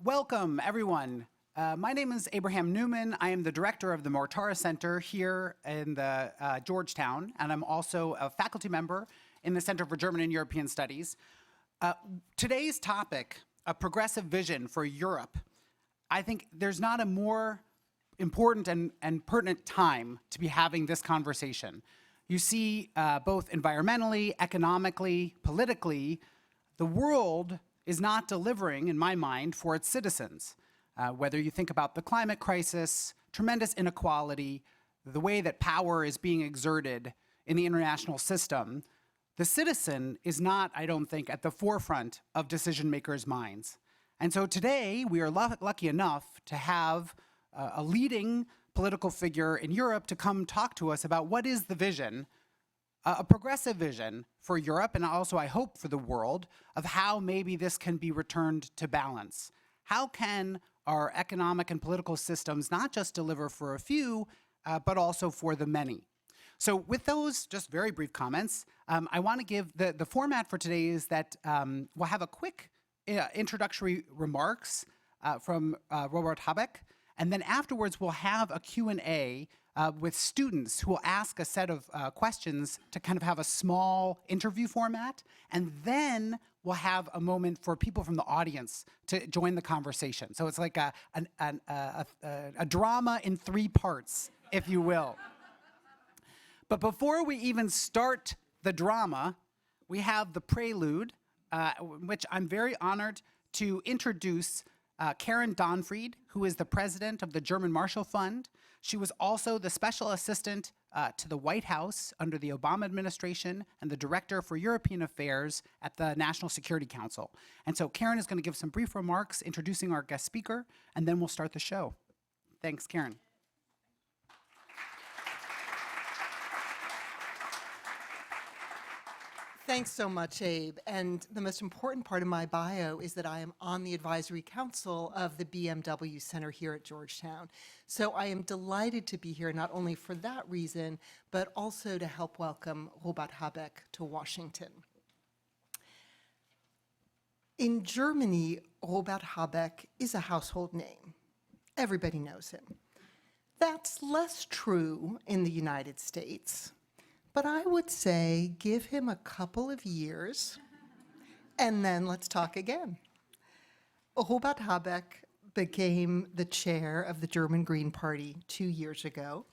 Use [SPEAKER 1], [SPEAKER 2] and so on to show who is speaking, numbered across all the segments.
[SPEAKER 1] Welcome, everyone. My name is Abraham Newman. I am the director of the Mortara Center here in the Georgetown, and I'm also a faculty member in the Center for German and European Studies. Today's topic, a progressive vision for Europe, I think there's not a more important and pertinent time to be having this conversation. You see, both environmentally, economically, politically, the world is not delivering, in my mind, for its citizens. Whether you think about the climate crisis, tremendous inequality, the way that power is being exerted in the international system, the citizen is not, I don't think, at the forefront of decision makers' minds. And so today, we are lucky enough to have a leading political figure in Europe to come talk to us about what is the vision, a progressive vision for Europe, and also, I hope, for the world, of how maybe this can be returned to balance. How can our economic and political systems not just deliver for a few, but also for the many? So with those just very brief comments, I want to give the format for today is that we'll have a quick introductory remarks from Robert Habeck, and then afterwards we'll have a Q&A with students who will ask a set of questions to kind of have a small interview format, and then we'll have a moment for people from the audience to join the conversation. So it's like a drama in 3 parts, if you will. But before we even start the drama, we have the prelude, which I'm very honored to introduce Karen Donfried, who is the president of the German Marshall Fund. She was also the special assistant to the White House under the Obama administration and the director for European affairs at the National Security Council. And so Karen is going to give some brief remarks introducing our guest speaker, and then we'll start the show. Thanks, Karen.
[SPEAKER 2] Thanks so much, Abe. And the most important part of my bio is that I am on the advisory council of the BMW Center here at Georgetown. So I am delighted to be here not only for that reason, but also to help welcome Robert Habeck to Washington. In Germany, Robert Habeck is a household name. Everybody knows him. That's less true in the United States. But I would say give him a couple of years, and then let's talk again. Robert Habeck became the chair of the German Green Party 2 years ago,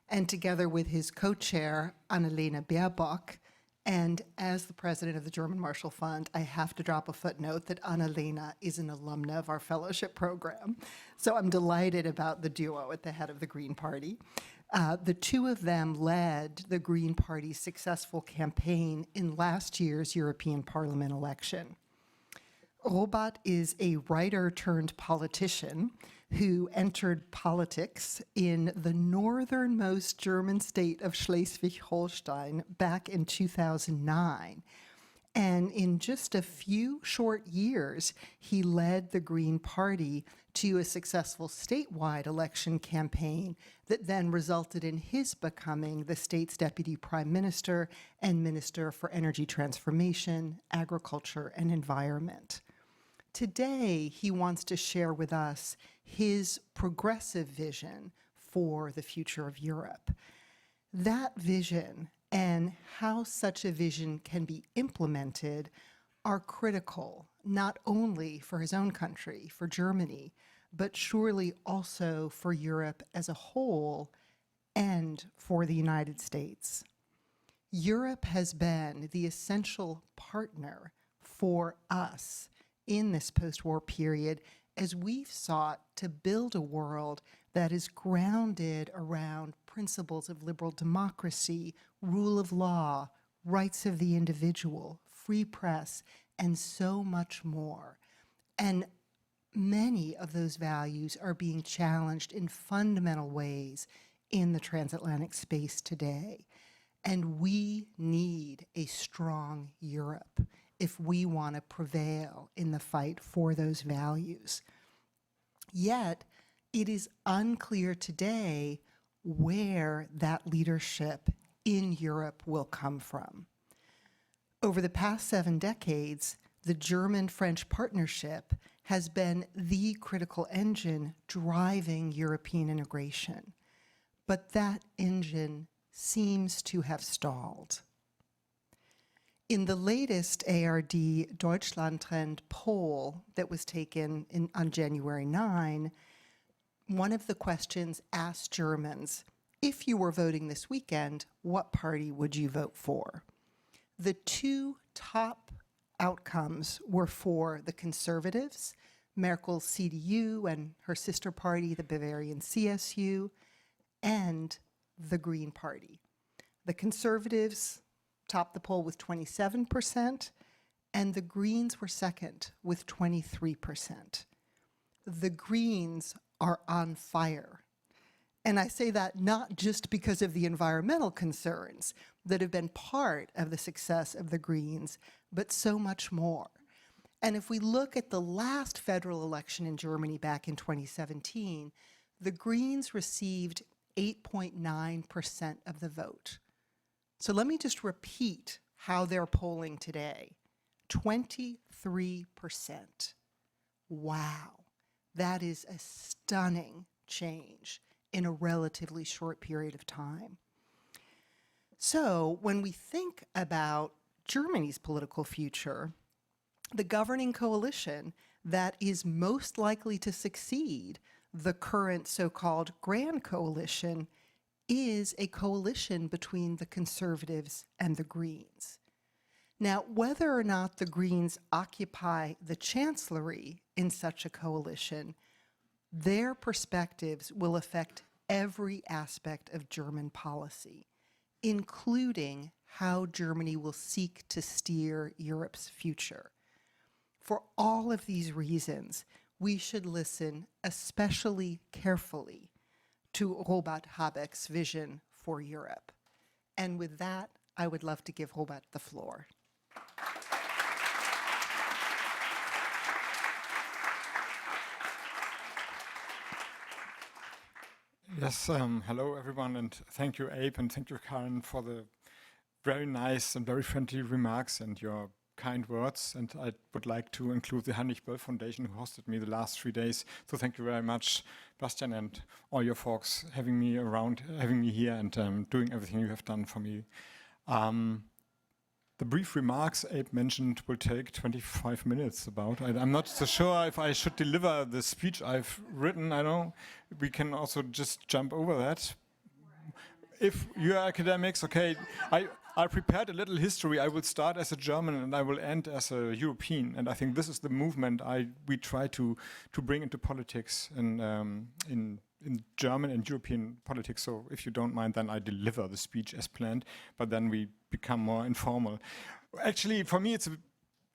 [SPEAKER 2] and together with his co-chair, Annalena Baerbock, and as the president of the German Marshall Fund, I have to drop a footnote that Annalena is an alumna of our fellowship program. So I'm delighted about the duo at the head of the Green Party. The two of them led the Green Party's successful campaign in last year's European Parliament election. Robert is a writer turned politician who entered politics in the northernmost German state of Schleswig-Holstein back in 2009. And in just a few short years, he led the Green Party to a successful statewide election campaign that then resulted in his becoming the state's deputy prime minister and minister for energy transformation, agriculture, and environment. Today, he wants to share with us his progressive vision for the future of Europe. That vision and how such a vision can be implemented are critical, not only for his own country, for Germany, but surely also for Europe as a whole and for the United States. Europe has been the essential partner for us in this post-war period as we've sought to build a world that is grounded around principles of liberal democracy, rule of law, rights of the individual, free press, and so much more. And many of those values are being challenged in fundamental ways in the transatlantic space today. And we need a strong Europe if we want to prevail in the fight for those values. Yet, it is unclear today where that leadership in Europe will come from. Over the past 7 decades, the German-French partnership has been the critical engine driving European integration. But that engine seems to have stalled. In the latest ARD Deutschlandtrend poll that was taken on January 9, one of the questions asked Germans, if you were voting this weekend, what party would you vote for? The two top outcomes were for the Conservatives, Merkel's CDU and her sister party, the Bavarian CSU, and the Green Party. The Conservatives topped the poll with 27%, and the Greens were second with 23%. The Greens are on fire. And I say that not just because of the environmental concerns that have been part of the success of the Greens, but so much more. And if we look at the last federal election in Germany back in 2017, the Greens received 8.9% of the vote. So let me just repeat how they're polling today. 23%. Wow. That is a stunning change in a relatively short period of time. So when we think about Germany's political future, the governing coalition that is most likely to succeed the current so-called Grand Coalition is a coalition between the Conservatives and the Greens. Now, whether or not the Greens occupy the chancellery in such a coalition, their perspectives will affect every aspect of German policy, including how Germany will seek to steer Europe's future. For all of these reasons, we should listen especially carefully to Robert Habeck's vision for Europe. And with that, I would love to give Robert the floor.
[SPEAKER 3] Yes, hello everyone, and thank you, Abe, and thank you, Karen, for the very nice and very friendly remarks and your kind words. And I would like to include the Heinrich Böll Foundation, who hosted me the last 3 days. So thank you very much, Bastian, and all your folks having me around, having me here, and doing everything you have done for me. The brief remarks Abe mentioned will take 25 minutes about. I'm not so sure if I should deliver the speech I've written. I know we can also just jump over that. If you are academics, okay, I prepared a little history. I will start as a German and I will end as a European. And I think this is the movement we try to bring into politics in German and European politics. So if you don't mind, then I deliver the speech as planned, but then we become more informal. Actually, for me, it's a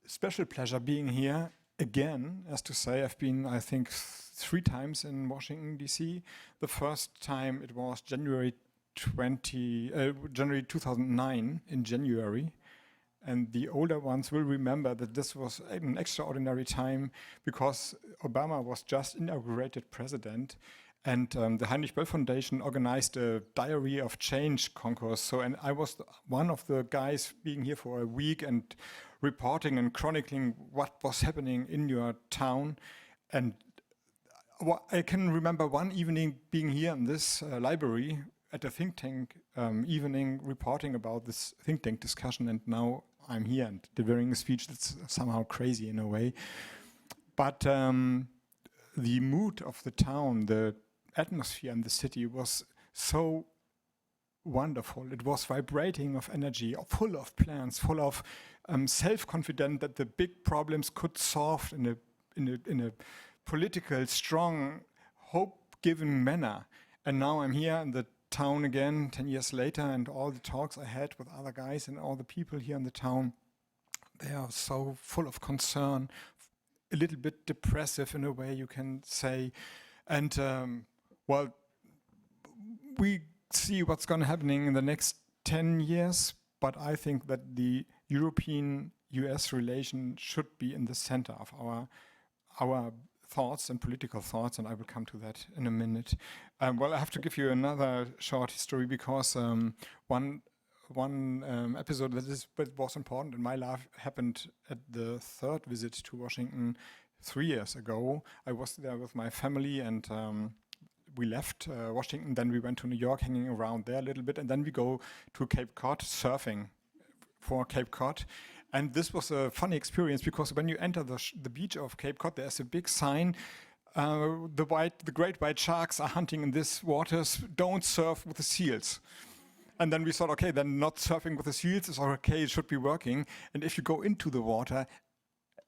[SPEAKER 3] special pleasure being here again. As to say, I've been, I think, 3 times in Washington, D.C. The first time it was January 2009 in January. And the older ones will remember that this was an extraordinary time because Obama was just inaugurated president. And the Heinrich Böll Foundation organized a Diary of Change concourse. And I was one of the guys being here for a week and reporting and chronicling what was happening in your town. And I can remember one evening being here in this library at a think tank evening, reporting about this think tank discussion. And now I'm here and delivering a speech that's somehow crazy in a way. But the mood of the town, the atmosphere in the city was so wonderful. It was vibrating of energy, full of plans, full of self-confident that the big problems could solve in a political, strong, hope-giving manner. And now I'm here in the town again 10 years later, and all the talks I had with other guys and all the people here in the town, they are so full of concern, a little bit depressive in a way you can say. And well, we see what's going to happening in the next 10 years, but I think that the European-US relation should be in the center of our thoughts and political thoughts, and I will come to that in a minute. Well, I have to give you another short history because one one episode that was important in my life happened at the third visit to Washington 3 years ago. I was there with my family, and we left Washington, then we went to New York, hanging around there a little bit, and then we go to Cape Cod, surfing for Cape Cod. And this was a funny experience because when you enter the beach of Cape Cod, there's a big sign, the great white sharks are hunting in these waters, don't surf with the seals. And then we thought, okay, then not surfing with the seals is okay, it should be working. And if you go into the water,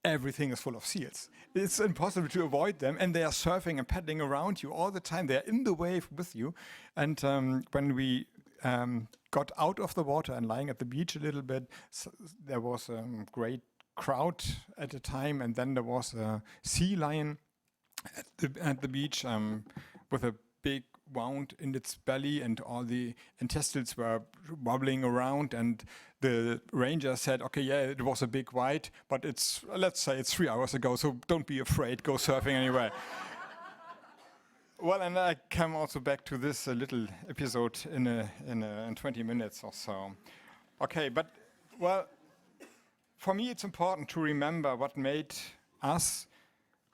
[SPEAKER 3] everything is full of seals. It's impossible to avoid them, and they are surfing and paddling around you all the time. They are in the wave with you. And when we got out of the water and lying at the beach a little bit, there was a great crowd at the time, and then there was a sea lion at the beach with a big wound in its belly, and all the intestines were wobbling around, and the ranger said, okay, yeah, it was a big white, but let's say it's 3 hours ago, so don't be afraid, go surfing anyway. Well, and I come also back to this little episode in 20 minutes or so. Okay, but, well, for me it's important to remember what made us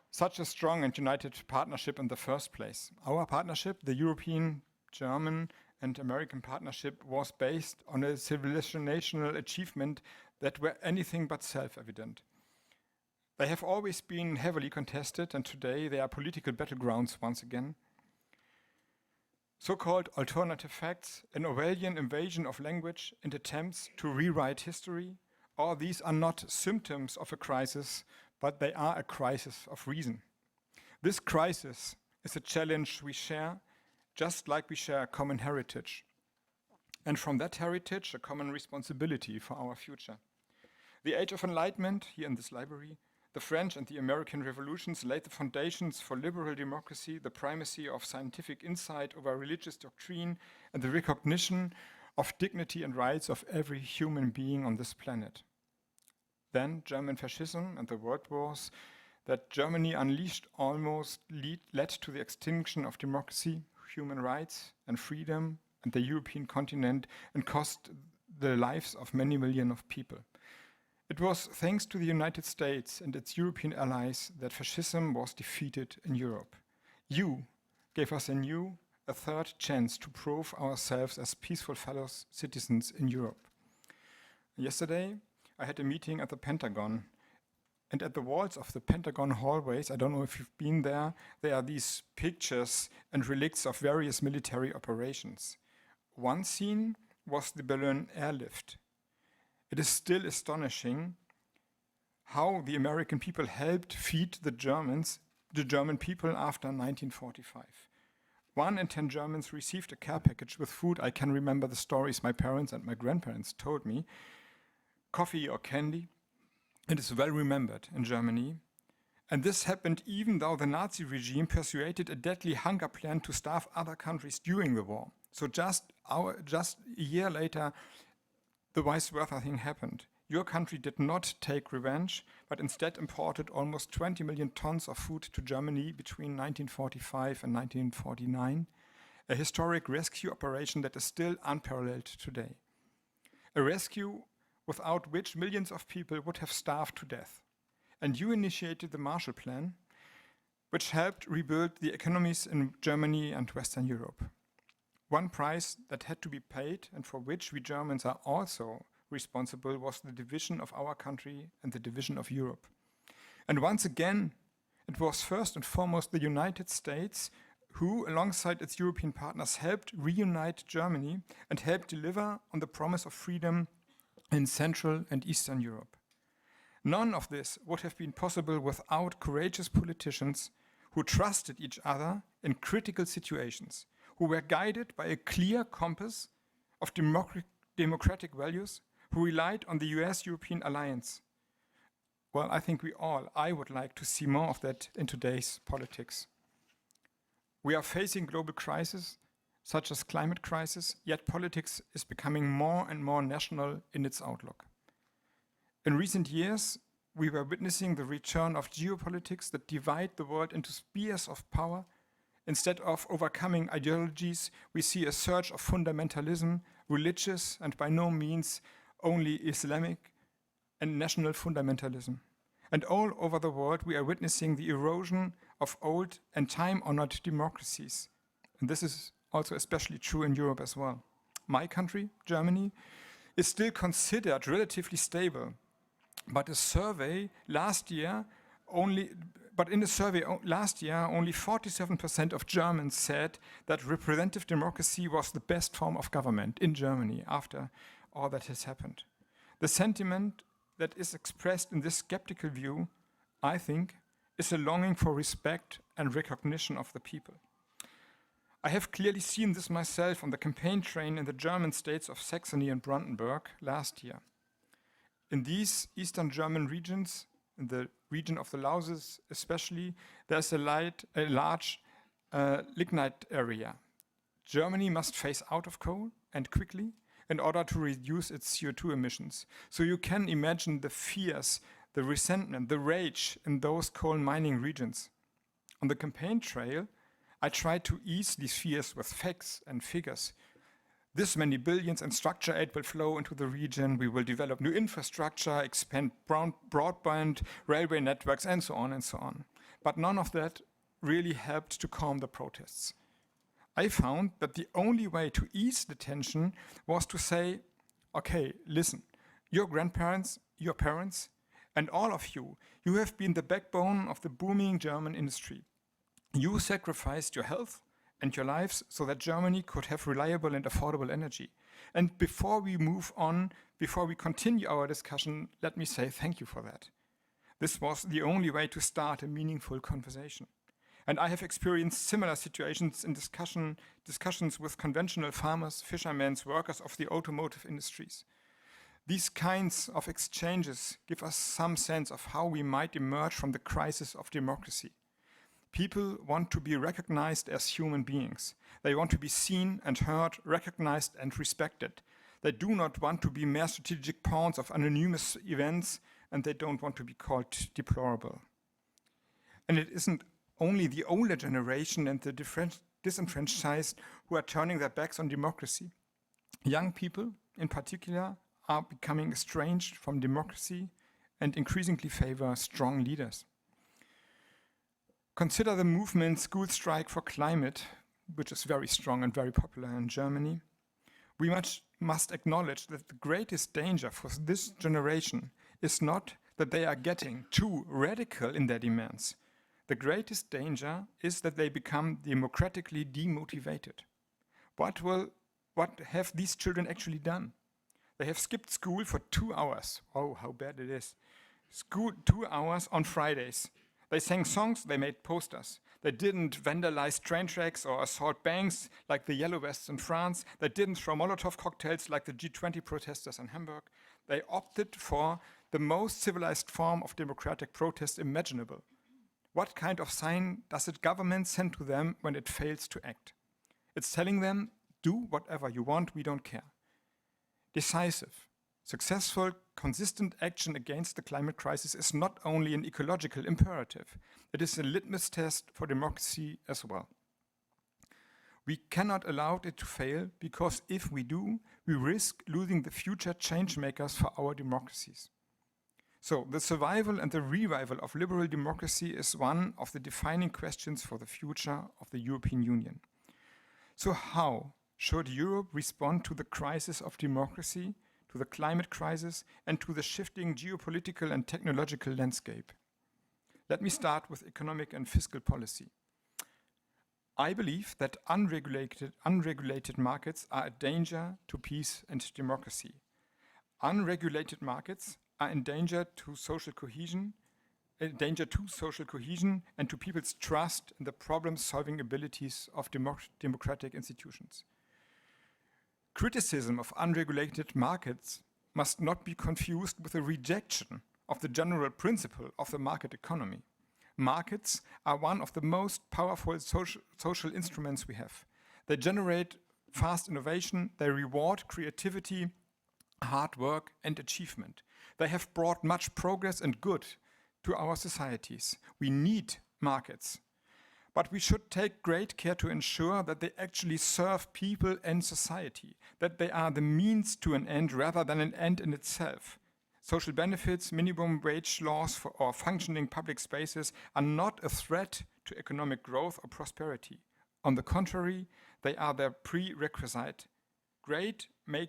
[SPEAKER 3] such a strong and united partnership in the first place. Our partnership, the European, German, and American partnership, was based on a civilizational achievement that were anything but self-evident. They have always been heavily contested, and today they are political battlegrounds once again. So-called alternative facts, an Orwellian invasion of language and attempts to rewrite history, all these are not symptoms of a crisis, but they are a crisis of reason. This crisis is a challenge we share, just like we share a common heritage. And from that heritage, a common responsibility for our future. The Age of Enlightenment, here in this library, the French and the American revolutions laid the foundations for liberal democracy, the primacy of scientific insight over religious doctrine, and the recognition of dignity and rights of every human being on this planet. Then German fascism and the world wars that Germany unleashed almost led to the extinction of democracy, human rights and freedom and the European continent, and cost the lives of many millions of people. It was thanks to the United States and its European allies that fascism was defeated in Europe. You gave us a third chance to prove ourselves as peaceful fellow citizens in Europe. Yesterday, I had a meeting at the Pentagon, and at the walls of the Pentagon hallways, I don't know if you've been there are these pictures and relics of various military operations. One scene was the Berlin airlift. It is still astonishing how the American people helped feed the German people after 1945. 1 in 10 Germans received a care package with food. I can remember the stories my parents and my grandparents told me. Coffee or candy. It is well remembered in Germany. And this happened even though the Nazi regime persuaded a deadly hunger plan to starve other countries during the war. So just a year later, the vice versa thing happened. Your country did not take revenge, but instead imported almost 20 million tons of food to Germany between 1945 and 1949, a historic rescue operation that is still unparalleled today. A rescue without which millions of people would have starved to death. And you initiated the Marshall Plan, which helped rebuild the economies in Germany and Western Europe. One price that had to be paid, and for which we Germans are also responsible, was the division of our country and the division of Europe. And once again, it was first and foremost the United States who, alongside its European partners, helped reunite Germany and helped deliver on the promise of freedom in Central and Eastern Europe. None of this would have been possible without courageous politicians who trusted each other in critical situations, who were guided by a clear compass of democratic values, who relied on the US-European alliance. Well, I would like to see more of that in today's politics. We are facing global crises, such as climate crisis, yet politics is becoming more and more national in its outlook. In recent years, we were witnessing the return of geopolitics that divide the world into spheres of power Instead of overcoming ideologies, we see a surge of fundamentalism, religious and by no means only Islamic and national fundamentalism. And all over the world, we are witnessing the erosion of old and time-honored democracies. And this is also especially true in Europe as well. My country, Germany, is still considered relatively stable. But in a survey last year, only 47% of Germans said that representative democracy was the best form of government in Germany after all that has happened. The sentiment that is expressed in this skeptical view, I think, is a longing for respect and recognition of the people. I have clearly seen this myself on the campaign train in the German states of Saxony and Brandenburg last year. In these Eastern German regions, in the region of the Lausitz especially, there's a large lignite area. Germany must phase out of coal, and quickly, in order to reduce its CO2 emissions. So you can imagine the fears, the resentment, the rage in those coal mining regions. On the campaign trail, I tried to ease these fears with facts and figures. This many billions in structure aid will flow into the region. We will develop new infrastructure, expand broadband, railway networks, and so on and so on. But none of that really helped to calm the protests. I found that the only way to ease the tension was to say, okay, listen, your grandparents, your parents, and all of you, you have been the backbone of the booming German industry. You sacrificed your health and your lives so that Germany could have reliable and affordable energy. And before we move on, before we continue our discussion, let me say thank you for that. This was the only way to start a meaningful conversation. And I have experienced similar situations in discussions with conventional farmers, fishermen, workers of the automotive industries. These kinds of exchanges give us some sense of how we might emerge from the crisis of democracy. People want to be recognized as human beings. They want to be seen and heard, recognized and respected. They do not want to be mere strategic pawns of anonymous events, and they don't want to be called deplorable. And it isn't only the older generation and the disenfranchised who are turning their backs on democracy. Young people, in particular, are becoming estranged from democracy and increasingly favor strong leaders. Consider the movement School Strike for Climate, which is very strong and very popular in Germany. We must acknowledge that the greatest danger for this generation is not that they are getting too radical in their demands. The greatest danger is that they become democratically demotivated. What have these children actually done? They have skipped school for 2 hours. Oh, how bad it is. School 2 hours on Fridays. They sang songs, they made posters. They didn't vandalize train tracks or assault banks like the Yellow Vests in France. They didn't throw Molotov cocktails like the G20 protesters in Hamburg. They opted for the most civilized form of democratic protest imaginable. What kind of sign does the government send to them when it fails to act? It's telling them, do whatever you want, we don't care. Decisive, successful, consistent action against the climate crisis is not only an ecological imperative, it is a litmus test for democracy as well. We cannot allow it to fail, because if we do, we risk losing the future change makers for our democracies. So the survival and the revival of liberal democracy is one of the defining questions for the future of the European Union. So how should Europe respond to the crisis of democracy, to the climate crisis, and to the shifting geopolitical and technological landscape? Let me start with economic and fiscal policy. I believe that unregulated markets are a danger to peace and democracy. Unregulated markets are in danger to social cohesion and to people's trust in the problem-solving abilities of democratic institutions. Criticism of unregulated markets must not be confused with a rejection of the general principle of the market economy. Markets are one of the most powerful social instruments we have. They generate fast innovation, they reward creativity, hard work, and achievement. They have brought much progress and good to our societies. We need markets. But we should take great care to ensure that they actually serve people and society, that they are the means to an end rather than an end in itself. Social benefits, minimum wage laws or functioning public spaces are not a threat to economic growth or prosperity. On the contrary, they are their prerequisite. Greed may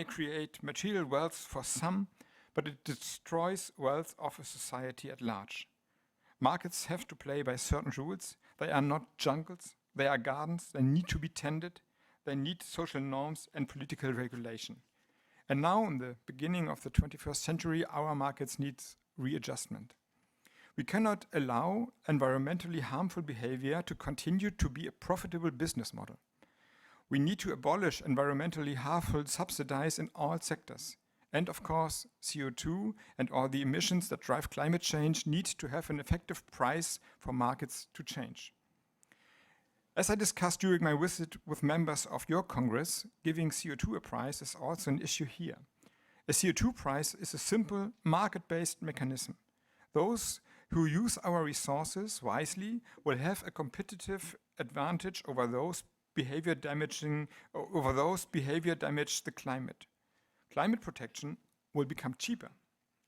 [SPEAKER 3] create material wealth for some, but it destroys wealth of a society at large. Markets have to play by certain rules. They are not jungles, they are gardens, they need to be tended, they need social norms and political regulation. And now, in the beginning of the 21st century, our markets need readjustment. We cannot allow environmentally harmful behavior to continue to be a profitable business model. We need to abolish environmentally harmful subsidies in all sectors. And of course, CO2 and all the emissions that drive climate change need to have an effective price for markets to change. As I discussed during my visit with members of your Congress, giving CO2 a price is also an issue here. A CO2 price is a simple market-based mechanism. Those who use our resources wisely will have a competitive advantage over those behavior damage the climate. Climate protection will become cheaper.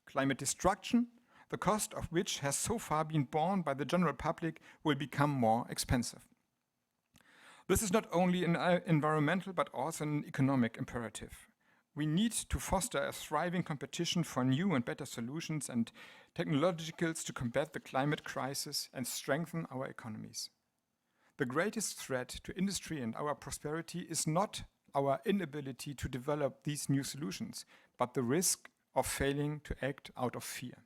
[SPEAKER 3] Climate destruction, the cost of which has so far been borne by the general public, will become more expensive. This is not only an environmental but also an economic imperative. We need to foster a thriving competition for new and better solutions and technologicals to combat the climate crisis and strengthen our economies. The greatest threat to industry and our prosperity is not our inability to develop these new solutions, but the risk of failing to act out of fear.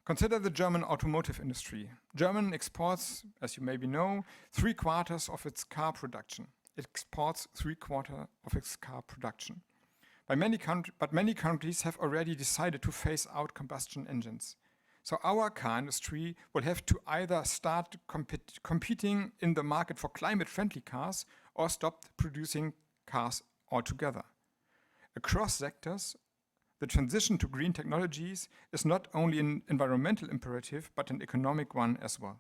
[SPEAKER 3] Consider the German automotive industry. Germany exports, as you maybe know, 3/4 of its car production. It exports 3/4 of its car production. But many countries have already decided to phase out combustion engines. So our car industry will have to either start competing in the market for climate-friendly cars or stop producing cars altogether. Across sectors, the transition to green technologies is not only an environmental imperative, but an economic one as well.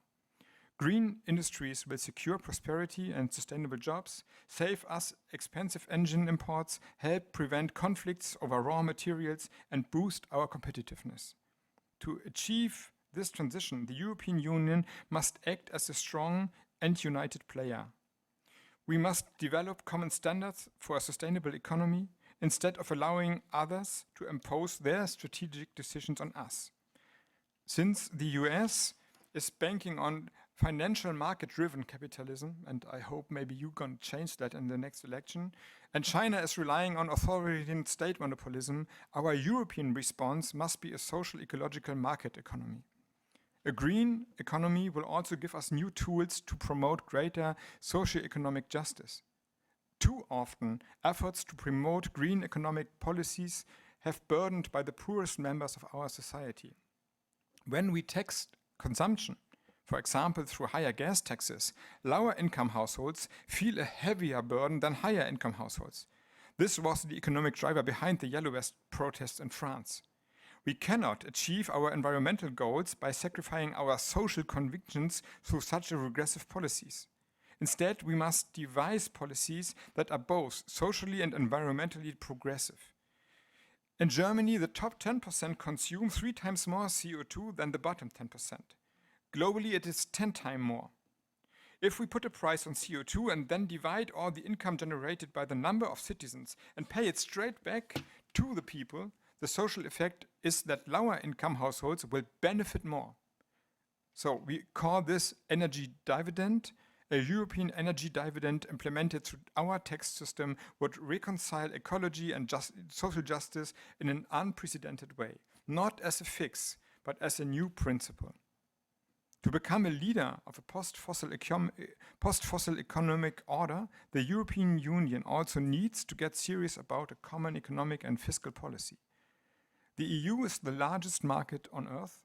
[SPEAKER 3] Green industries will secure prosperity and sustainable jobs, save us expensive engine imports, help prevent conflicts over raw materials, and boost our competitiveness. To achieve this transition, the European Union must act as a strong and united player. We must develop common standards for a sustainable economy instead of allowing others to impose their strategic decisions on us. Since the US is banking on financial market-driven capitalism, and I hope maybe you're going to change that in the next election, and China is relying on authoritarian state monopolism, our European response must be a social ecological market economy. A green economy will also give us new tools to promote greater socio-economic justice. Too often, efforts to promote green economic policies have burdened by the poorest members of our society. When we tax consumption, for example through higher gas taxes, lower income households feel a heavier burden than higher income households. This was the economic driver behind the Yellow Vest protests in France. We cannot achieve our environmental goals by sacrificing our social convictions through such regressive policies. Instead, we must devise policies that are both socially and environmentally progressive. In Germany, the top 10% consume 3 times more CO2 than the bottom 10%. Globally, it is 10 times more. If we put a price on CO2 and then divide all the income generated by the number of citizens and pay it straight back to the people, the social effect is that lower income households will benefit more. So we call this energy dividend. A European energy dividend implemented through our tax system would reconcile ecology and social justice in an unprecedented way, not as a fix, but as a new principle. To become a leader of a post-fossil economic order, the European Union also needs to get serious about a common economic and fiscal policy. The EU is the largest market on earth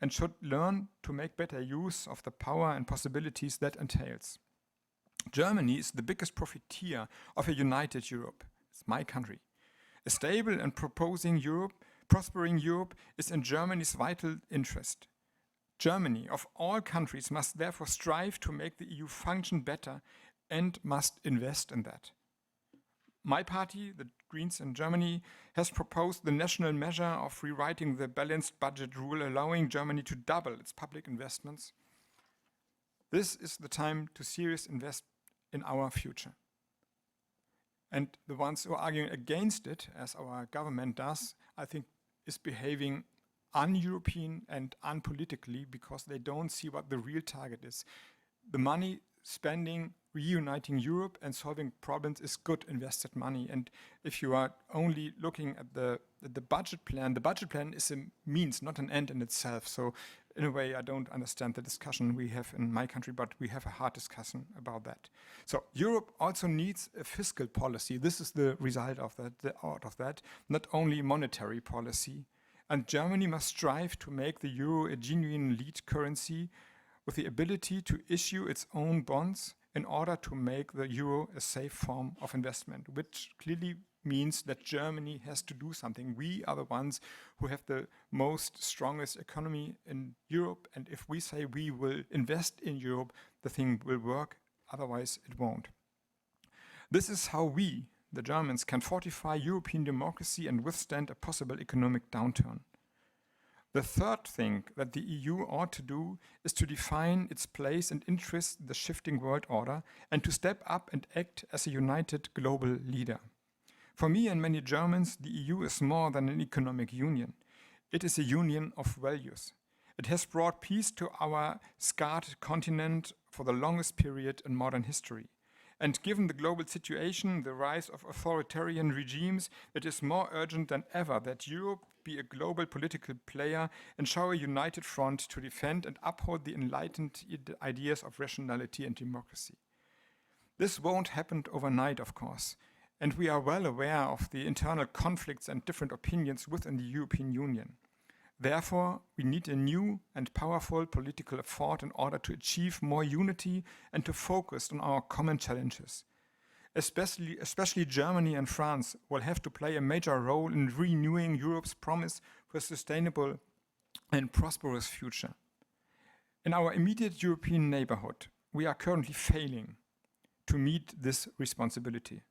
[SPEAKER 3] and should learn to make better use of the power and possibilities that entails. Germany is the biggest profiteer of a united Europe. It's my country. A stable and prospering Europe is in Germany's vital interest. Germany, of all countries, must therefore strive to make the EU function better and must invest in that. My party, the Greens in Germany, has proposed the national measure of rewriting the balanced budget rule, allowing Germany to double its public investments. This is the time to seriously invest in our future. And the ones who are arguing against it, as our government does, I think is behaving un-European and unpolitically because they don't see what the real target is. The money spending, reuniting Europe and solving problems is good invested money. And if you are only looking at the budget plan is a means, not an end in itself. So in a way, I don't understand the discussion we have in my country, but we have a hard discussion about that. So Europe also needs a fiscal policy. This is the result of that, not only monetary policy. And Germany must strive to make the euro a genuine lead currency with the ability to issue its own bonds in order to make the euro a safe form of investment, which clearly means that Germany has to do something. We are the ones who have the most strongest economy in Europe, and if we say we will invest in Europe, the thing will work, otherwise it won't. This is how we, the Germans, can fortify European democracy and withstand a possible economic downturn. The third thing that the EU ought to do is to define its place and interest in the shifting world order and to step up and act as a united global leader. For me and many Germans, the EU is more than an economic union. It is a union of values. It has brought peace to our scarred continent for the longest period in modern history. And given the global situation, the rise of authoritarian regimes, it is more urgent than ever that Europe be a global political player and show a united front to defend and uphold the enlightened ideas of rationality and democracy. This won't happen overnight, of course, and we are well aware of the internal conflicts and different opinions within the European Union. Therefore, we need a new and powerful political effort in order to achieve more unity and to focus on our common challenges. Especially Germany and France will have to play a major role in renewing Europe's promise for a sustainable and prosperous future. In our immediate European neighborhood, we are currently failing to meet this responsibility.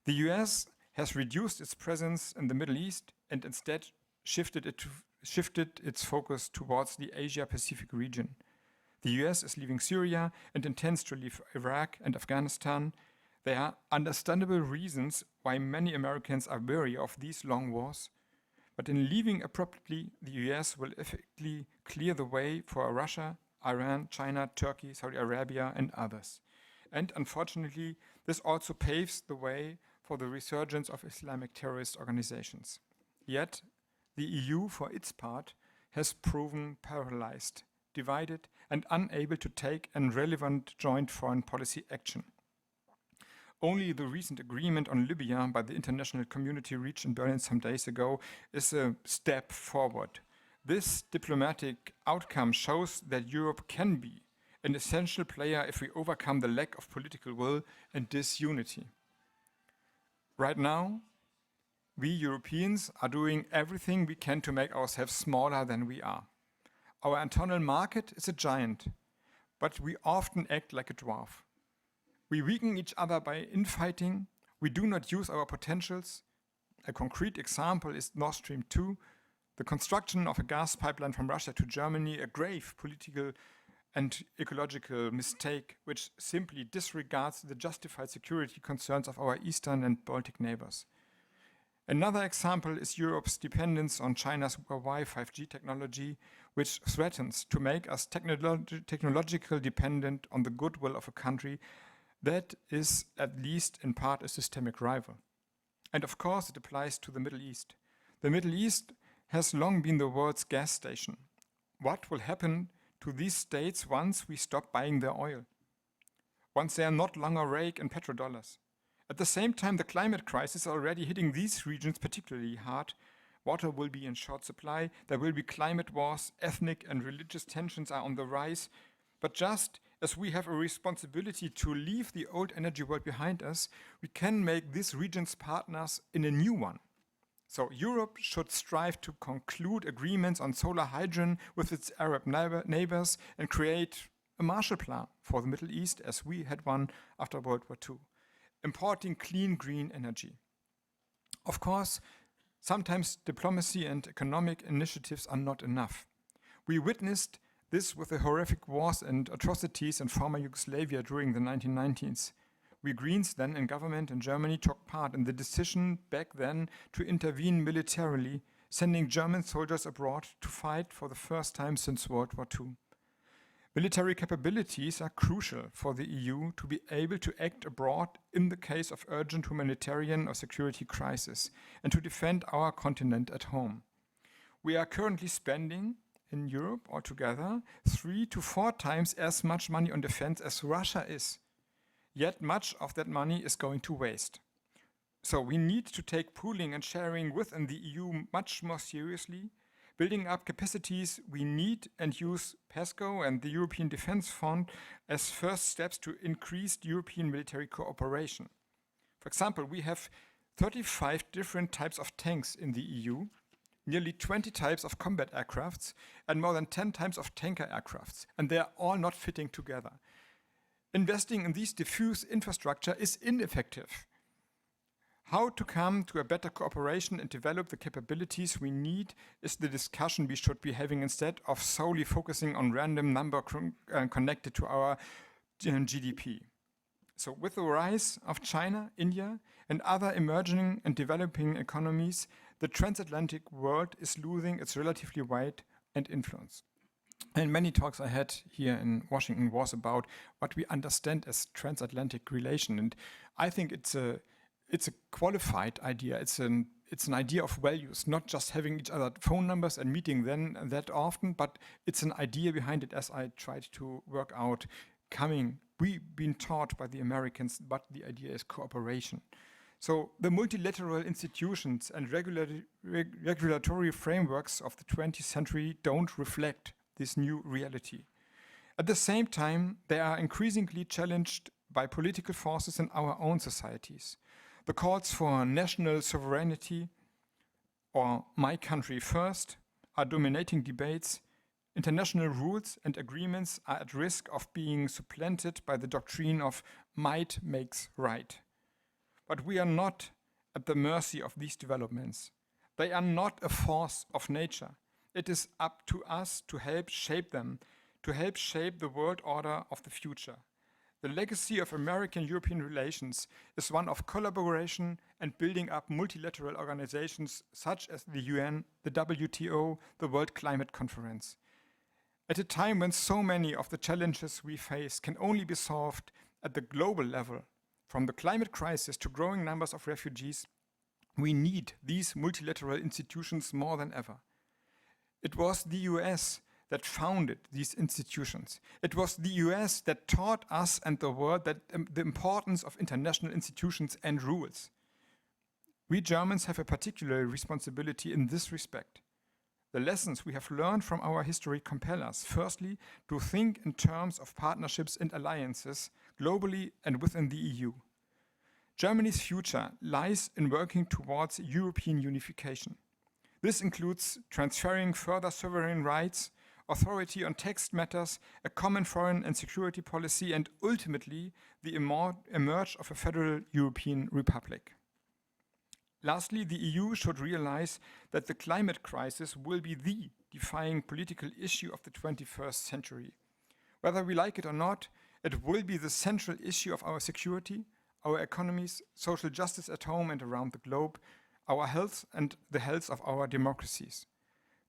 [SPEAKER 3] The US has reduced its presence in the Middle East and instead shifted its focus towards the Asia-Pacific region. The US is leaving Syria and intends to leave Iraq and Afghanistan. There are understandable reasons why many Americans are wary of these long wars, but in leaving abruptly, the US will effectively clear the way for Russia, Iran, China, Turkey, Saudi Arabia, and others. And unfortunately, this also paves the way for the resurgence of Islamic terrorist organizations. Yet, the EU, for its part, has proven paralyzed, divided, and unable to take a relevant joint foreign policy action. Only the recent agreement on Libya by the international community reached in Berlin some days ago is a step forward. This diplomatic outcome shows that Europe can be an essential player if we overcome the lack of political will and disunity. Right now, we Europeans are doing everything we can to make ourselves smaller than we are. Our internal market is a giant, but we often act like a dwarf. We weaken each other by infighting. We do not use our potentials. A concrete example is Nord Stream 2, the construction of a gas pipeline from Russia to Germany, a grave political and ecological mistake which simply disregards the justified security concerns of our eastern and Baltic neighbors. Another example is Europe's dependence on China's Huawei 5G technology, which threatens to make us technologically dependent on the goodwill of a country that is, at least in part, a systemic rival. And of course, it applies to the Middle East. The Middle East has long been the world's gas station. What will happen to these states once we stop buying their oil? Once they are not longer rake and petrodollars? At the same time, the climate crisis is already hitting these regions particularly hard. Water will be in short supply, there will be climate wars, ethnic and religious tensions are on the rise. But just as we have a responsibility to leave the old energy world behind us, we can make these regions partners in a new one. So Europe should strive to conclude agreements on solar hydrogen with its Arab neighbors and create a Marshall Plan for the Middle East, as we had one after World War II, importing clean green energy. Of course, sometimes diplomacy and economic initiatives are not enough. We witnessed this with the horrific wars and atrocities in former Yugoslavia during the 1990s. We Greens then in government in Germany took part in the decision back then to intervene militarily, sending German soldiers abroad to fight for the first time since World War II. Military capabilities are crucial for the EU to be able to act abroad in the case of urgent humanitarian or security crisis and to defend our continent at home. We are currently spending in Europe altogether 3 to 4 times as much money on defense as Russia is. Yet much of that money is going to waste. So we need to take pooling and sharing within the EU much more seriously, building up capacities we need and use PESCO and the European Defence Fund as first steps to increased European military cooperation. For example, we have 35 different types of tanks in the EU, nearly 20 types of combat aircrafts, and more than 10 types of tanker aircrafts, and they are all not fitting together. Investing in these diffuse infrastructure is ineffective. How to come to a better cooperation and develop the capabilities we need is the discussion we should be having instead of solely focusing on random number connected to our GDP. So with the rise of China, India, and other emerging and developing economies, the transatlantic world is losing its relatively weight and influence. And many talks I had here in Washington was about what we understand as transatlantic relation. And I think it's a qualified idea. It's an idea of values, not just having each other phone numbers and meeting then that often, but it's an idea behind it, as I tried to work out we've been taught by the Americans, but the idea is cooperation. So the multilateral institutions and regulatory frameworks of the 20th century don't reflect this new reality. At the same time, they are increasingly challenged by political forces in our own societies. The calls for national sovereignty or my country first are dominating debates. International rules and agreements are at risk of being supplanted by the doctrine of might makes right. But we are not at the mercy of these developments. They are not a force of nature. It is up to us to help shape them, to help shape the world order of the future. The legacy of American-European relations is one of collaboration and building up multilateral organizations such as the UN, the WTO, the World Climate Conference. At a time when so many of the challenges we face can only be solved at the global level, from the climate crisis to growing numbers of refugees, we need these multilateral institutions more than ever. It was the US that founded these institutions. It was the US that taught us and the world that the importance of international institutions and rules. We Germans have a particular responsibility in this respect. The lessons we have learned from our history compel us, firstly, to think in terms of partnerships and alliances globally and within the EU. Germany's future lies in working towards European unification. This includes transferring further sovereign rights, authority on tax matters, a common foreign and security policy, and ultimately the emerge of a federal European republic. Lastly, the EU should realize that the climate crisis will be the defining political issue of the 21st century. Whether we like it or not, it will be the central issue of our security, our economies, social justice at home and around the globe, our health and the health of our democracies.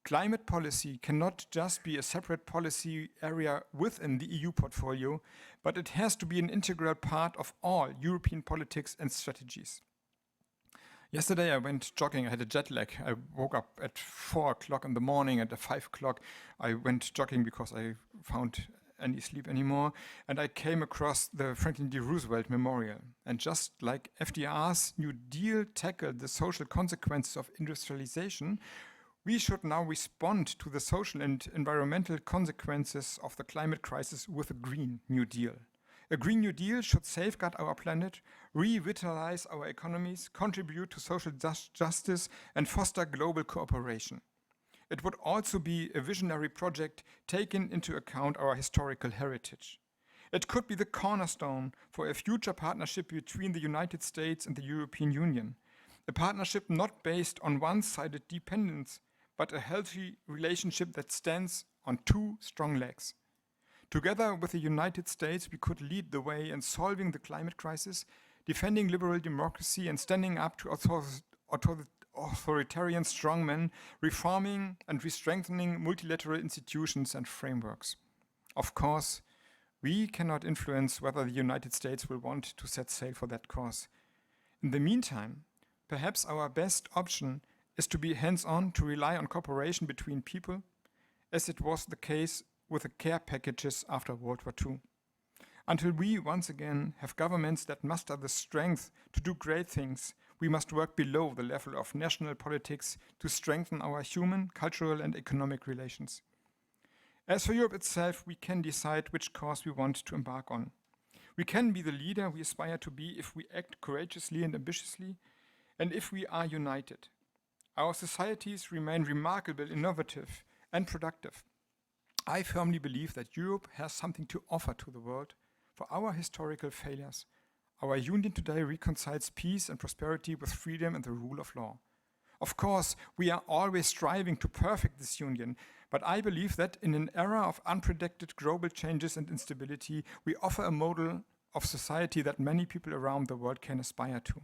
[SPEAKER 3] Climate policy cannot just be a separate policy area within the EU portfolio, but it has to be an integral part of all European politics and strategies. Yesterday I went jogging. I had a jet lag. I woke up at 4 o'clock in the morning, and at 5 o'clock I went jogging because I found any sleep anymore. And I came across the Franklin D. Roosevelt Memorial. And just like FDR's New Deal tackled the social consequences of industrialization, we should now respond to the social and environmental consequences of the climate crisis with a Green New Deal. A Green New Deal should safeguard our planet, revitalize our economies, contribute to social justice, and foster global cooperation. It would also be a visionary project taking into account our historical heritage. It could be the cornerstone for a future partnership between the United States and the European Union. A partnership not based on one-sided dependence, but a healthy relationship that stands on two strong legs. Together with the United States, we could lead the way in solving the climate crisis, defending liberal democracy, and standing up to authoritarian strongmen, reforming and re-strengthening multilateral institutions and frameworks. Of course, we cannot influence whether the United States will want to set sail for that course. In the meantime, perhaps our best option is to be hands-on, to rely on cooperation between people, as it was the case with the care packages after World War II. Until we once again have governments that muster the strength to do great things, we must work below the level of national politics to strengthen our human, cultural, and economic relations. As for Europe itself, we can decide which course we want to embark on. We can be the leader we aspire to be if we act courageously and ambitiously, and if we are united. Our societies remain remarkable, innovative, and productive. I firmly believe that Europe has something to offer to the world for our historical failures. Our union today reconciles peace and prosperity with freedom and the rule of law. Of course, we are always striving to perfect this union, but I believe that in an era of unpredicted global changes and instability, we offer a model of society that many people around the world can aspire to.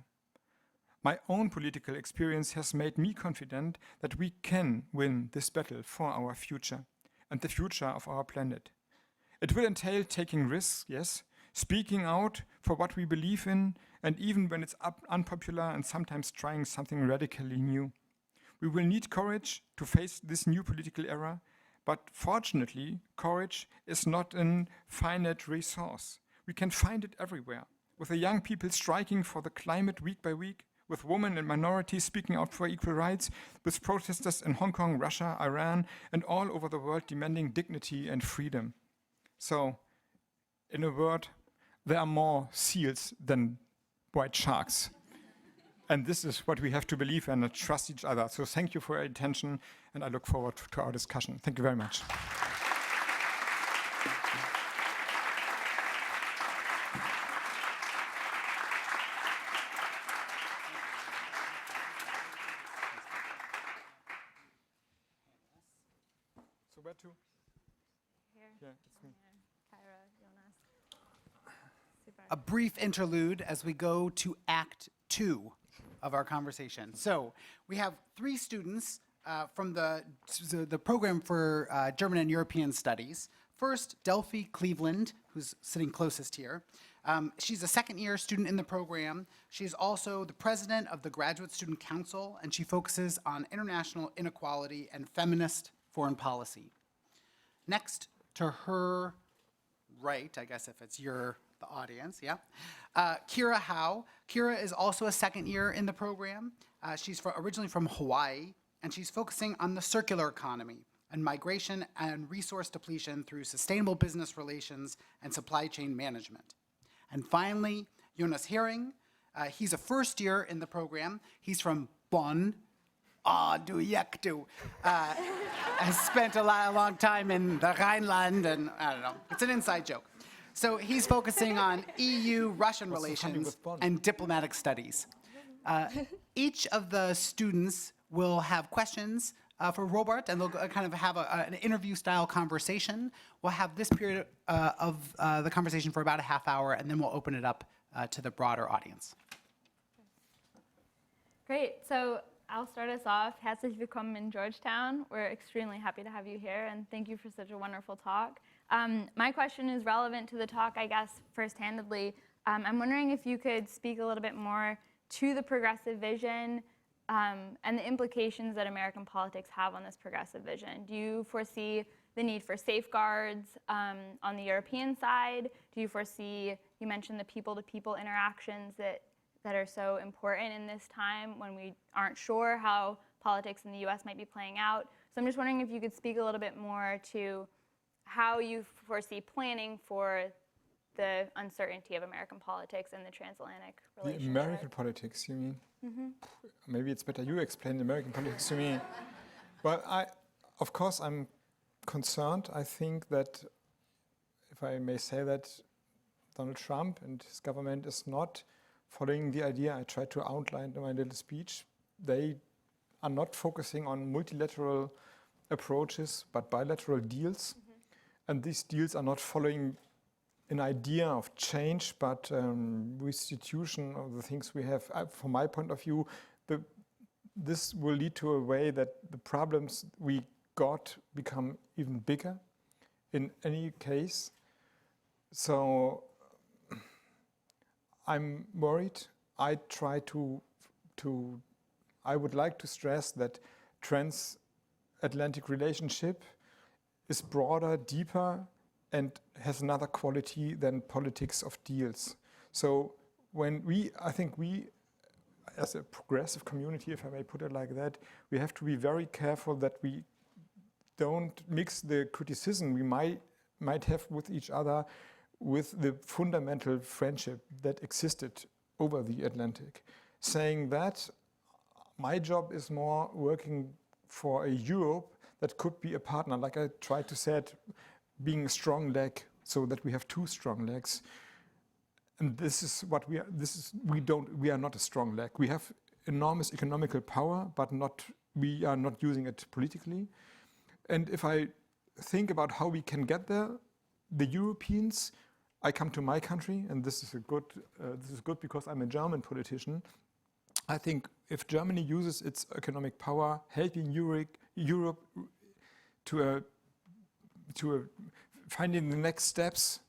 [SPEAKER 3] My own political experience has made me confident that we can win this battle for our future and the future of our planet. It will entail taking risks, yes, speaking out for what we believe in, and even when it's unpopular, and sometimes trying something radically new. We will need courage to face this new political era, but fortunately, courage is not a finite resource. We can find it everywhere, with the young people striking for the climate week by week, with women and minorities speaking out for equal rights, with protesters in Hong Kong, Russia, Iran, and all over the world demanding dignity and freedom. So, in a word, there are more seals than white sharks. And this is what we have to believe in and trust each other. So thank you for your attention, and I look forward to our discussion. Thank you very much. So where to?
[SPEAKER 4] Here.
[SPEAKER 3] Yeah, it's me.
[SPEAKER 4] Kyra, Jonas. Super.
[SPEAKER 1] A brief interlude as we go to Act 2 of our conversation. So we have 3 students from the program for German and European Studies. First, Delphi Cleveland, who's sitting closest here. She's a second-year student in the program. She's also the president of the Graduate Student Council, and she focuses on international inequality and feminist foreign policy. Next to her right, I guess if it's the audience, yeah. Kira Howe. Kira is also a second year in the program. She's originally from Hawaii, and she's focusing on the circular economy and migration and resource depletion through sustainable business relations and supply chain management. And finally, Jonas Hering. He's a first year in the program. He's from Bonn. Du Jektu. Has spent a long time in the Rhineland, and I don't know, it's an inside joke. So he's focusing on EU-Russian relations and diplomatic studies. Each of the students will have questions for Robert, and they'll kind of have an interview-style conversation. We'll have this period of the conversation for about a half hour, and then we'll open it up to the broader audience.
[SPEAKER 4] Great. So I'll start us off. Herzlich willkommen in Georgetown. We're extremely happy to have you here, and thank you for such a wonderful talk. My question is relevant to the talk, I guess, first-handedly. I'm wondering if you could speak a little bit more to the progressive vision and the implications that American politics have on this progressive vision. Do you foresee the need for safeguards on the European side? Do you foresee, you mentioned the people-to-people interactions that are so important in this time when we aren't sure how politics in the US might be playing out. So I'm just wondering if you could speak a little bit more to how you foresee planning for the uncertainty of American politics and the transatlantic
[SPEAKER 3] The
[SPEAKER 4] relationship?
[SPEAKER 3] American politics, you mean? Maybe it's better you explain the American politics to me. Well, of course, I'm concerned. I think that, if I may say that, Donald Trump and his government is not following the idea I tried to outline in my little speech. They are not focusing on multilateral approaches, but bilateral deals. And these deals are not following an idea of change, but restitution of the things we have. From my point of view, this will lead to a way that the problems we got become even bigger in any case. So I'm worried. I would like to stress that transatlantic relationship is broader, deeper, and has another quality than politics of deals. So I think we, as a progressive community, if I may put it like that, we have to be very careful that we don't mix the criticism we might have with each other with the fundamental friendship that existed over the Atlantic. Saying that, my job is more working for a Europe that could be a partner, like I tried to say, being a strong leg, so that we have two strong legs. And this is what we are. We are not a strong leg. We have enormous economical power, but we are not using it politically. And if I think about how we can get there, the Europeans, I come to my country, and this is good because I'm a German politician. I think if Germany uses its economic power, helping Europe to finding the next steps,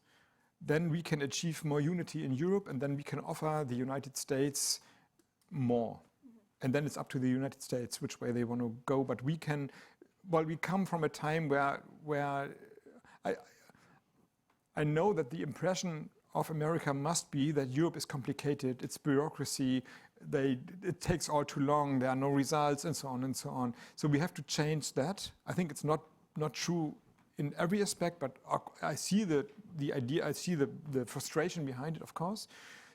[SPEAKER 3] then we can achieve more unity in Europe, and then we can offer the United States more. And then it's up to the United States which way they want to go. But we come from a time where I know that the impression of America must be that Europe is complicated, it's bureaucracy, it takes all too long, there are no results, and so on and so on. So we have to change that. I think it's not true in every aspect, but I see the idea, I see the frustration behind it, of course.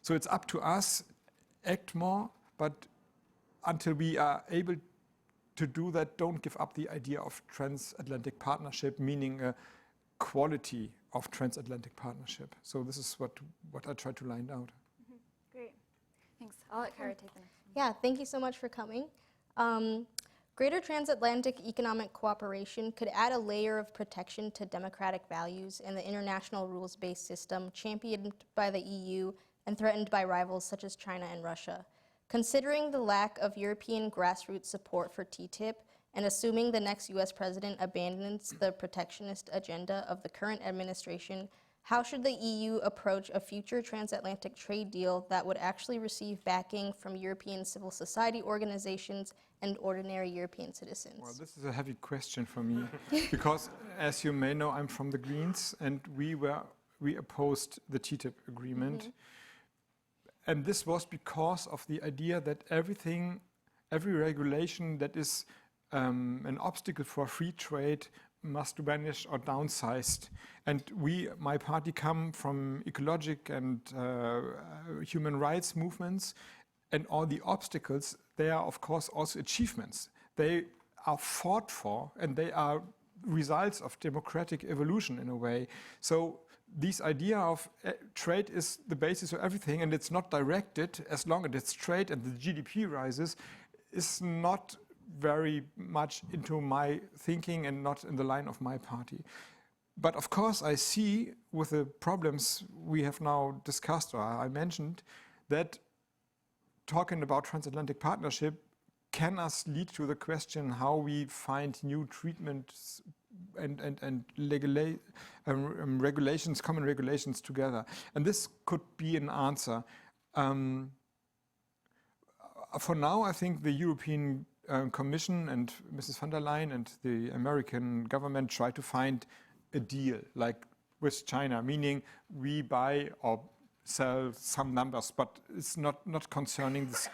[SPEAKER 3] So it's up to us, act more, but until we are able to do that, don't give up the idea of transatlantic partnership, meaning a quality of transatlantic partnership. So this is what I try to line out.
[SPEAKER 4] Great. Thanks. I'll let Kara take the next one.
[SPEAKER 5] Yeah, thank you so much for coming. Greater transatlantic economic cooperation could add a layer of protection to democratic values and the international rules-based system championed by the EU and threatened by rivals such as China and Russia. Considering the lack of European grassroots support for TTIP and assuming the next US president abandons the protectionist agenda of the current administration, how should the EU approach a future transatlantic trade deal that would actually receive backing from European civil society organizations and ordinary European citizens?
[SPEAKER 3] Well, this is a heavy question for me because, as you may know, I'm from the Greens, and we opposed the TTIP agreement. And this was because of the idea that every regulation that is an obstacle for free trade must vanish or downsized. And my party, come from ecologic and human rights movements, and all the obstacles, they are of course also achievements. They are fought for, and they are results of democratic evolution in a way. So this idea of trade is the basis of everything, and it's not directed, as long as it's trade and the GDP rises, is not very much into my thinking and not in the line of my party. But of course I see, with the problems we have now discussed or I mentioned, that talking about transatlantic partnership can us lead to the question how we find new treatments and regulations, common regulations together. And this could be an answer. For now, I think the European Commission and Mrs. von der Leyen and the American government try to find a deal, like with China, meaning we buy or sell some numbers, but it's not concerning this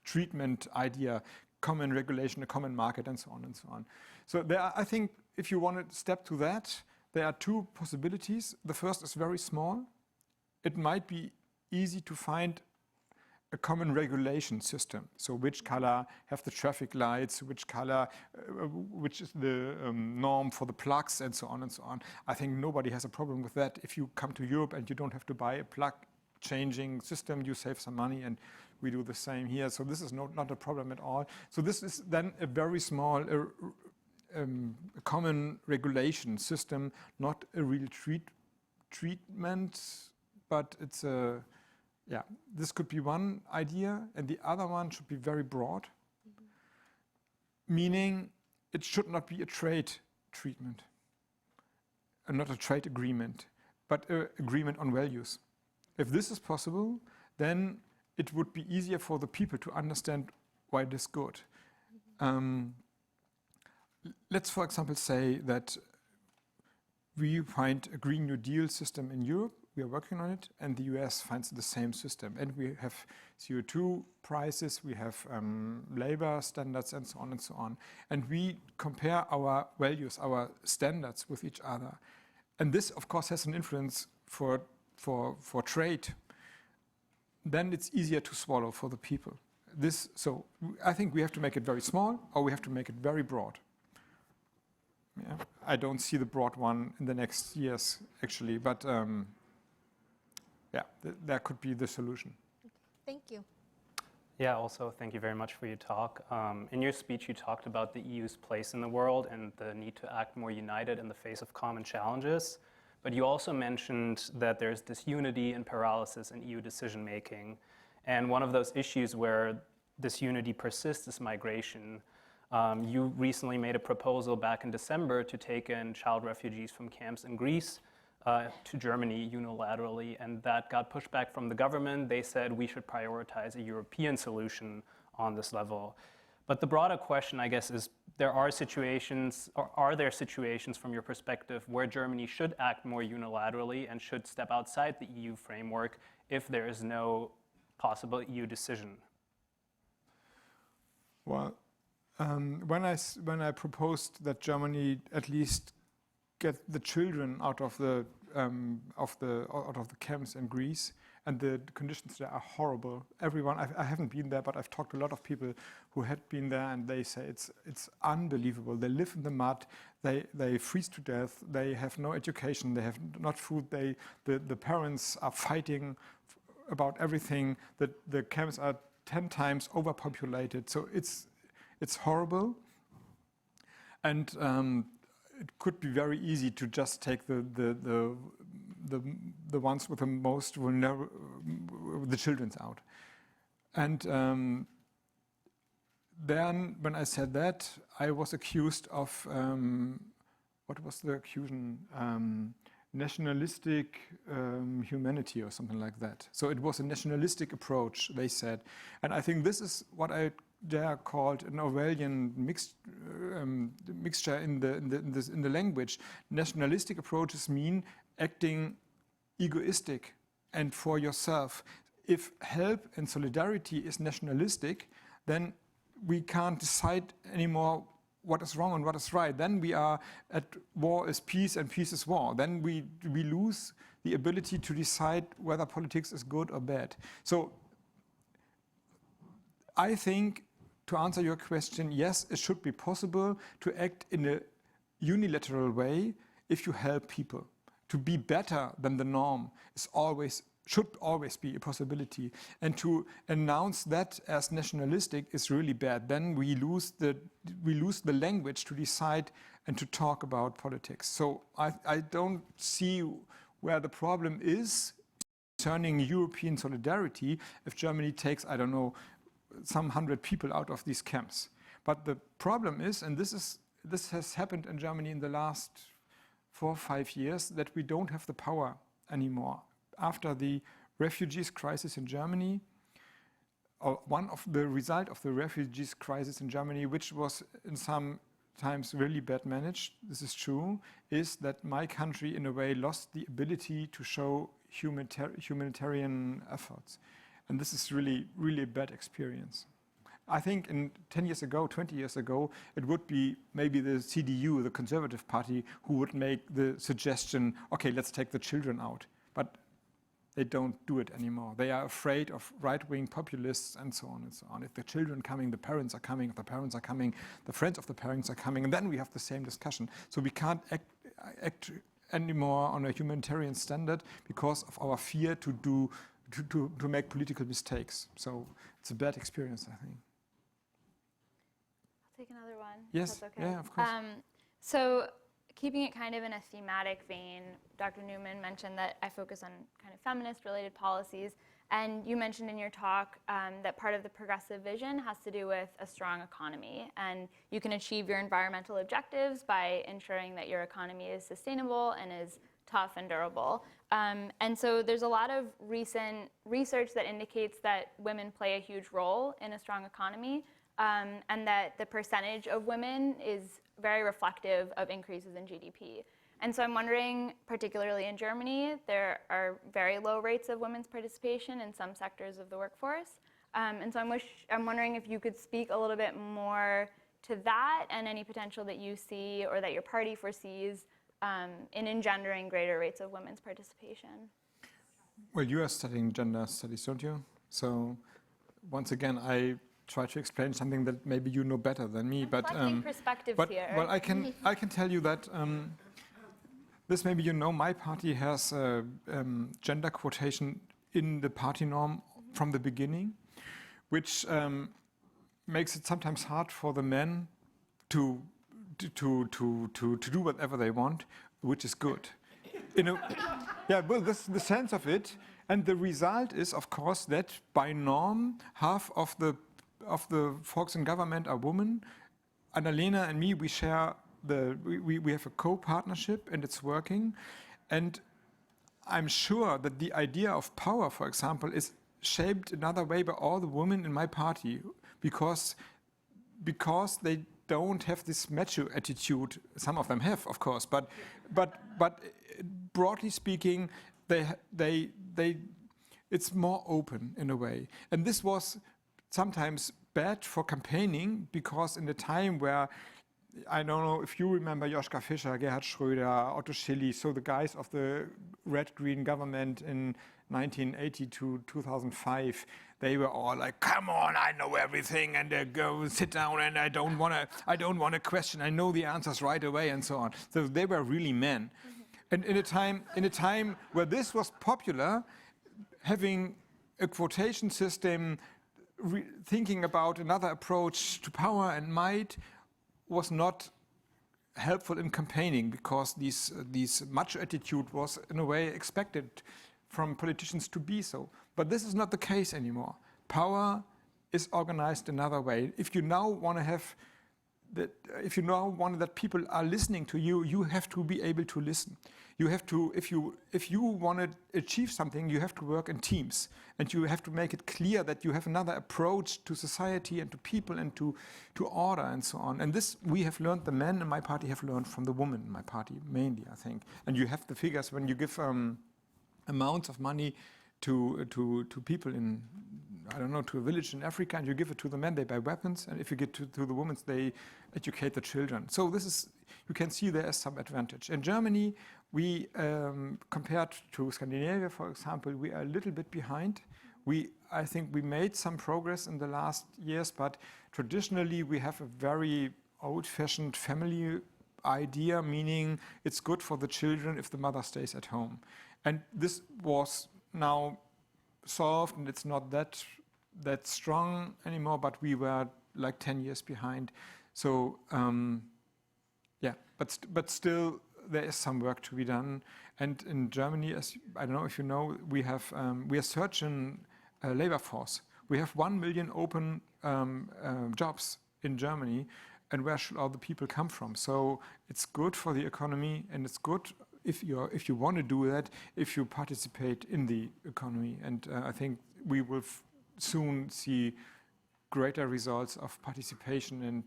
[SPEAKER 3] treatment idea, common regulation, a common market, and so on and so on. So I think if you want to step to that, there are two possibilities. The first is very small, it might be easy to find a common regulation system. So which color have the traffic lights, which color, which is the norm for the plugs, and so on and so on. I think nobody has a problem with that. If you come to Europe and you don't have to buy a plug changing system, you save some money, and we do the same here. So this is not a problem at all. So this is then a very small common regulation system, not a real treatment, but it's a, yeah, this could be one idea, and the other one should be very broad, meaning it should not be a trade treatment, and not a trade agreement, but an agreement on values. If this is possible, then it would be easier for the people to understand why it is good. Let's, for example, say that we find a Green New Deal system in Europe, we are working on it, and the US finds the same system. And we have CO2 prices, we have labor standards, and so on and so on. And we compare our values, our standards with each other. And this, of course, has an influence for trade. Then it's easier to swallow for the people. So I think we have to make it very small, or we have to make it very broad. Yeah. I don't see the broad one in the next years, actually, but yeah, that could be the solution.
[SPEAKER 5] Thank you.
[SPEAKER 6] Yeah, also, thank you very much for your talk. In your speech, you talked about the EU's place in the world and the need to act more united in the face of common challenges. But you also mentioned that there's disunity and paralysis in EU decision-making. And one of those issues where disunity persists is migration. You recently made a proposal back in December to take in child refugees from camps in Greece to Germany unilaterally, and that got pushed back from the government. They said we should prioritize a European solution on this level. But the broader question, I guess, is are there situations from your perspective where Germany should act more unilaterally and should step outside the EU framework if there is no possible EU decision?
[SPEAKER 3] Well, when I proposed that Germany at least get the children out of the camps in Greece, and the conditions there are horrible. Everyone, I haven't been there, but I've talked to a lot of people who had been there, and they say it's unbelievable. They live in the mud, they freeze to death, they have no education, they have not food. The parents are fighting about everything. The camps are 10 times overpopulated, so it's horrible. And it could be very easy to just take the ones with the most vulnerable, the children's out. And then when I said that, I was accused of, what was the accusation? Nationalistic humanity or something like that. So it was a nationalistic approach, they said. And I think this is what I dare called an Orwellian mixture in the language. Nationalistic approaches mean acting egoistic and for yourself. If help and solidarity is nationalistic, then we can't decide anymore what is wrong and what is right. Then we are at war is peace and peace is war. Then we lose the ability to decide whether politics is good or bad. So I think, to answer your question, yes, it should be possible to act in a unilateral way if you help people. To be better than the norm should always be a possibility. And to announce that as nationalistic is really bad. Then we lose the language to decide and to talk about politics. So I don't see where the problem is concerning European solidarity if Germany takes, I don't know, some 100 people out of these camps. But the problem is, and this has happened in Germany in the last 4 or 5 years, that we don't have the power anymore. After the refugees crisis in Germany, or one of the result of the refugees crisis in Germany, which was in some times really bad managed, this is true, is that my country in a way lost the ability to show humanitarian efforts. And this is really, really a bad experience. I think 10 years ago, 20 years ago, it would be maybe the CDU, the Conservative Party, who would make the suggestion, okay, let's take the children out. But they don't do it anymore. They are afraid of right-wing populists and so on and so on. If the children coming, the parents are coming. If the parents are coming, the friends of the parents are coming. And then we have the same discussion. So we can't act anymore on a humanitarian standard because of our fear to make political mistakes. So it's a bad experience, I think.
[SPEAKER 4] I'll take another one. if
[SPEAKER 3] Yes,
[SPEAKER 4] that's okay.
[SPEAKER 3] yeah, of course.
[SPEAKER 4] So keeping it kind of in a thematic vein, Dr. Newman mentioned that I focus on kind of feminist-related policies, and you mentioned in your talk that part of the progressive vision has to do with a strong economy, and you can achieve your environmental objectives by ensuring that your economy is sustainable and is tough and durable. And so there's a lot of recent research that indicates that women play a huge role in a strong economy, and that the percentage of women is very reflective of increases in GDP. And so I'm wondering, particularly in Germany, there are very low rates of women's participation in some sectors of the workforce. And so I'm wondering if you could speak a little bit more to that and any potential that you see or that your party foresees in engendering greater rates of women's participation.
[SPEAKER 3] Well, you are studying gender studies, don't you? So once again, I try to explain something that maybe you know better than me.
[SPEAKER 4] Reflecting perspectives here.
[SPEAKER 3] Well, I can tell you that this maybe you know. My party has gender quotation in the party norm from the beginning, which makes it sometimes hard for the men to do whatever they want, which is good. Yeah, well, this is the sense of it, and the result is, of course, that by norm, half of the folks in government are women. Annalena and me, we share we have a co-partnership, and it's working. And I'm sure that the idea of power, for example, is shaped another way by all the women in my party, because they don't have this macho attitude. Some of them have, of course, but broadly speaking, it's more open in a way. And this was sometimes bad for campaigning, because in the time where, I don't know if you remember Joschka Fischer, Gerhard Schröder, Otto Schily, so the guys of the red-green government in 1980 to 2005, they were all like, "Come on, I know everything," and go sit down, and I don't want to question. I know the answers right away, and so on. So they were really men. And in a time where this was popular, having a quotation system, thinking about another approach to power and might, was not helpful in campaigning, because this macho attitude was in a way expected from politicians to be so. But this is not the case anymore. Power is organized another way. If you now want that people are listening to you, you have to be able to listen. You have to, if you want to achieve something, you have to work in teams, and you have to make it clear that you have another approach to society and to people and to order and so on. And this we have learned, the men in my party have learned from the women in my party mainly, I think. And you have the figures when you give amounts of money to people in, I don't know, to a village in Africa, and you give it to the men, they buy weapons, and if you get to the women, they educate the children. So this is, you can see there is some advantage. In Germany, we, compared to Scandinavia, for example, we are a little bit behind. I think we made some progress in the last years, but traditionally we have a very old-fashioned family idea, meaning it's good for the children if the mother stays at home. And this was now solved, and it's not that strong anymore, but we were like 10 years behind. So yeah, but still there is some work to be done. And in Germany, as I don't know if you know, we are searching a labor force. We have 1 million open jobs in Germany, and where should all the people come from? So it's good for the economy, and it's good if you want to do that, if you participate in the economy. And I think we will soon see greater results of participation,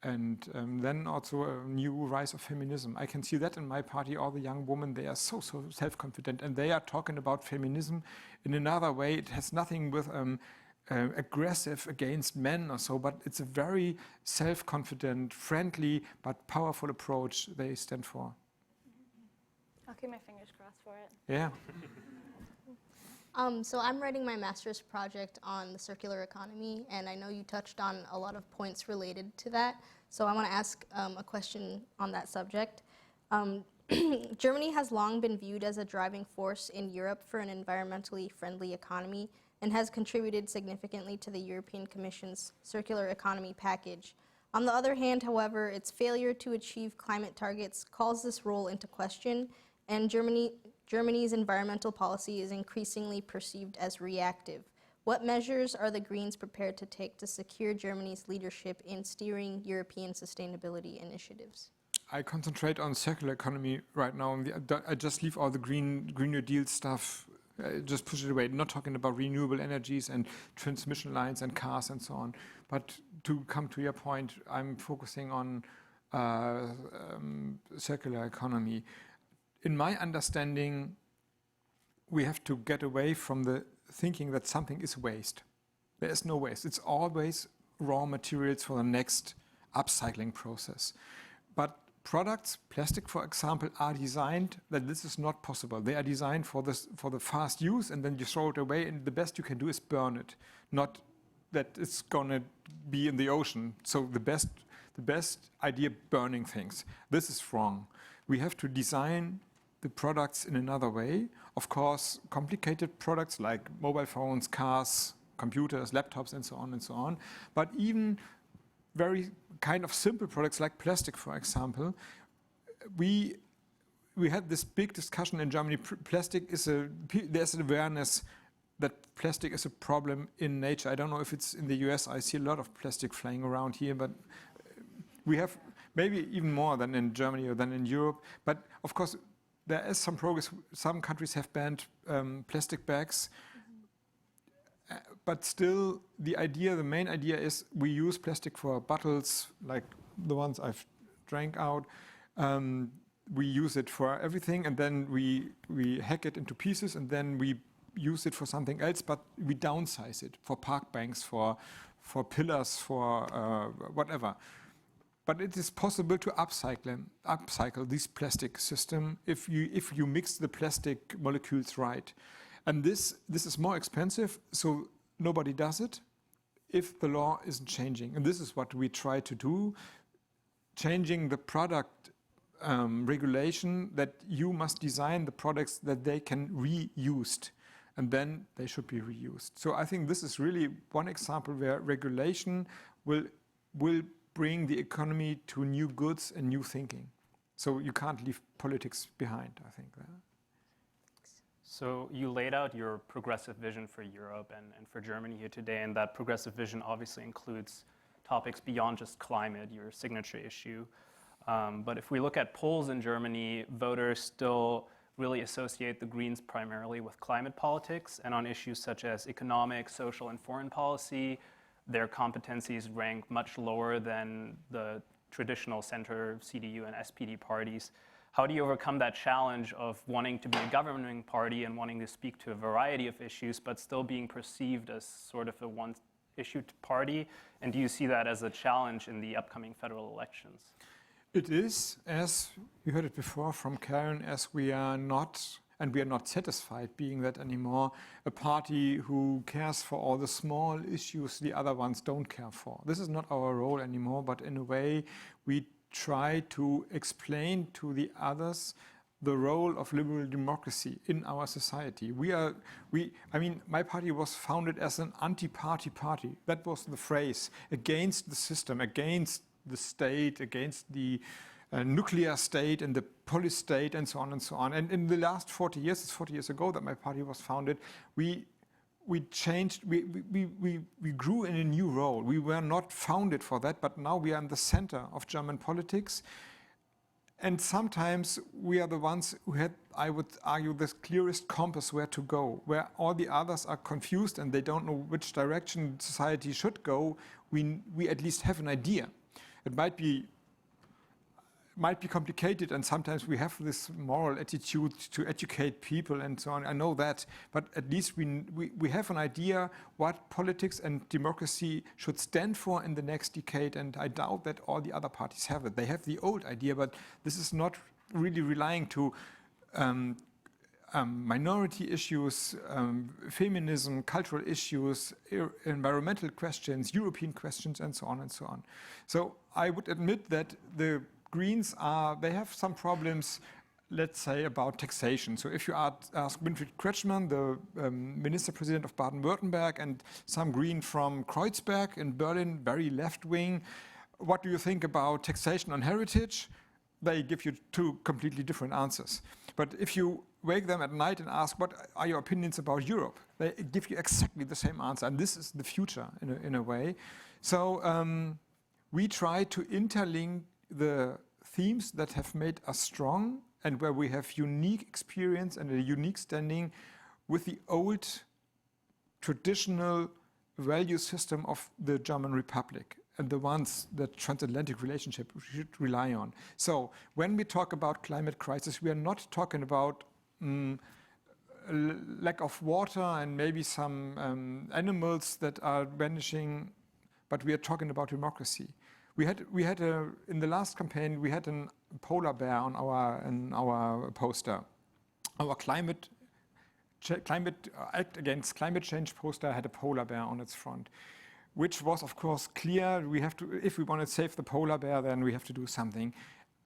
[SPEAKER 3] and then also a new rise of feminism. I can see that in my party. All the young women, they are so self-confident, and they are talking about feminism in another way. It has nothing with aggressive against men or so, but it's a very self-confident, friendly, but powerful approach they stand for.
[SPEAKER 4] I'll keep my fingers crossed for it.
[SPEAKER 3] Yeah.
[SPEAKER 5] So I'm writing my master's project on the circular economy, and I know you touched on a lot of points related to that. So I want to ask a question on that subject. Germany has long been viewed as a driving force in Europe for an environmentally friendly economy and has contributed significantly to the European Commission's circular economy package. On the other hand, however, its failure to achieve climate targets calls this role into question, and Germany's environmental policy is increasingly perceived as reactive. What measures are the Greens prepared to take to secure Germany's leadership in steering European sustainability initiatives?
[SPEAKER 3] I concentrate on circular economy right now. I just leave all the Green New Deal stuff, just push it away. Not talking about renewable energies and transmission lines and cars and so on. But to come to your point, I'm focusing on circular economy. In my understanding, we have to get away from the thinking that something is waste. There is no waste. It's always raw materials for the next upcycling process. But products, plastic for example, are designed that this is not possible. They are designed for the fast use, and then you throw it away, and the best you can do is burn it, not that it's gonna be in the ocean. So the best idea, burning things. This is wrong. We have to design the products in another way. Of course, complicated products like mobile phones, cars, computers, laptops, and so on and so on. But even very kind of simple products like plastic, for example, we had this big discussion in Germany. There's an awareness that plastic is a problem in nature. I don't know if it's in the US. I see a lot of plastic flying around here, but we have maybe even more than in Germany or than in Europe. But of course, there is some progress. Some countries have banned plastic bags. But still, the main idea is we use plastic for bottles, like the ones I've drank out. We use it for everything, and then we hack it into pieces, and then we use it for something else, but we downsize it for park banks, for pillars, for whatever. But it is possible to upcycle this plastic system if you mix the plastic molecules right. And this is more expensive, so nobody does it if the law isn't changing. And this is what we try to do, changing the product regulation, that you must design the products that they can reused, and then they should be reused. So I think this is really one example where regulation will bring the economy to new goods and new thinking. So you can't leave politics behind, I think.
[SPEAKER 6] So you laid out your progressive vision for Europe and for Germany here today, and that progressive vision obviously includes topics beyond just climate, your signature issue. But if we look at polls in Germany, voters still really associate the Greens primarily with climate politics, and on issues such as economic, social, and foreign policy, their competencies rank much lower than the traditional center CDU and SPD parties. How do you overcome that challenge of wanting to be a governing party and wanting to speak to a variety of issues, but still being perceived as sort of a one-issue party? And do you see that as a challenge in the upcoming federal elections?
[SPEAKER 3] It is, as you heard it before from Karen, as we are not, and we are not satisfied being that anymore, a party who cares for all the small issues the other ones don't care for. This is not our role anymore, but in a way we try to explain to the others the role of liberal democracy in our society. My party was founded as an anti-party party. That was the phrase, against the system, against the state, against the nuclear state and the police state and so on and so on. And in the last 40 years, it's 40 years ago that my party was founded, we changed, we grew in a new role. We were not founded for that, but now we are in the center of German politics. And sometimes we are the ones who had, I would argue, the clearest compass where to go. Where all the others are confused and they don't know which direction society should go, we at least have an idea. It might be complicated, and sometimes we have this moral attitude to educate people and so on. I know that, but at least we have an idea what politics and democracy should stand for in the next decade, and I doubt that all the other parties have it. They have the old idea, but this is not really relying to minority issues, feminism, cultural issues, environmental questions, European questions, and so on and so on. So I would admit that the Greens they have some problems, let's say, about taxation. So if you ask Winfried Kretschmann, the Minister-President of Baden-Württemberg, and some Green from Kreuzberg in Berlin, very left-wing, what do you think about taxation on heritage? They give you two completely different answers. But if you wake them at night and ask, what are your opinions about Europe? They give you exactly the same answer. And this is the future in a way. So we try to interlink the themes that have made us strong and where we have unique experience and a unique standing with the old traditional value system of the German Republic and the ones that transatlantic relationship should rely on. So when we talk about climate crisis, we are not talking about lack of water and maybe some animals that are vanishing, but we are talking about democracy. We had in the last campaign, we had a polar bear on our poster. Our climate Act Against Climate Change poster had a polar bear on its front, which was, of course, clear. We have to, if we want to save the polar bear, then we have to do something.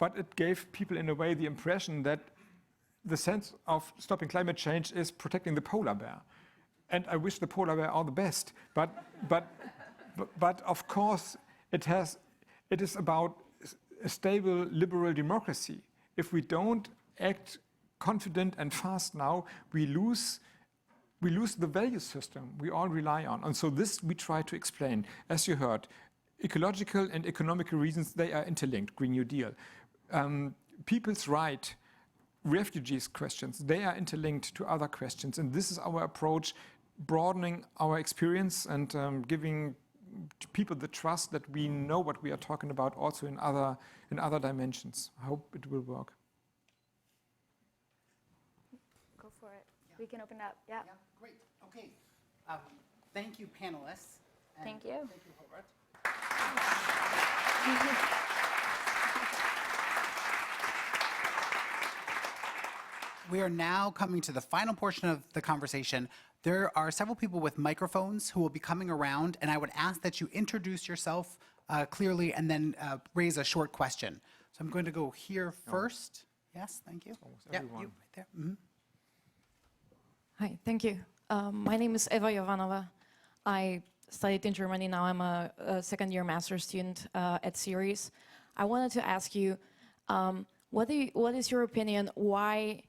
[SPEAKER 3] But it gave people, in a way, the impression that the sense of stopping climate change is protecting the polar bear. And I wish the polar bear all the best. But of course, it is about a stable liberal democracy. If we don't act confident and fast now, we lose the value system we all rely on. And so this we try to explain. As you heard, ecological and economical reasons, they are interlinked, Green New Deal. People's right, refugees questions, they are interlinked to other questions. And this is our approach, broadening our experience and giving people the trust that we know what we are talking about also in other dimensions. I hope it will work.
[SPEAKER 4] Go for it. We can open it up. Yeah.
[SPEAKER 1] Yeah, great. Okay. Thank you, panelists. And
[SPEAKER 4] Thank you.
[SPEAKER 1] Thank you, Hobart. We are now coming to the final portion of the conversation. There are several people with microphones who will be coming around, and I would ask that you introduce yourself clearly and then raise a short question. So I'm going to go here first. Yes, thank you.
[SPEAKER 3] Almost
[SPEAKER 1] Yeah,
[SPEAKER 3] everyone.
[SPEAKER 1] you right there. Mhm.
[SPEAKER 7] Hi, thank you. My name is Eva Jovanova. I studied in Germany. Now I'm a second-year master's student at Ceres. I wanted to ask you, what is your opinion? Why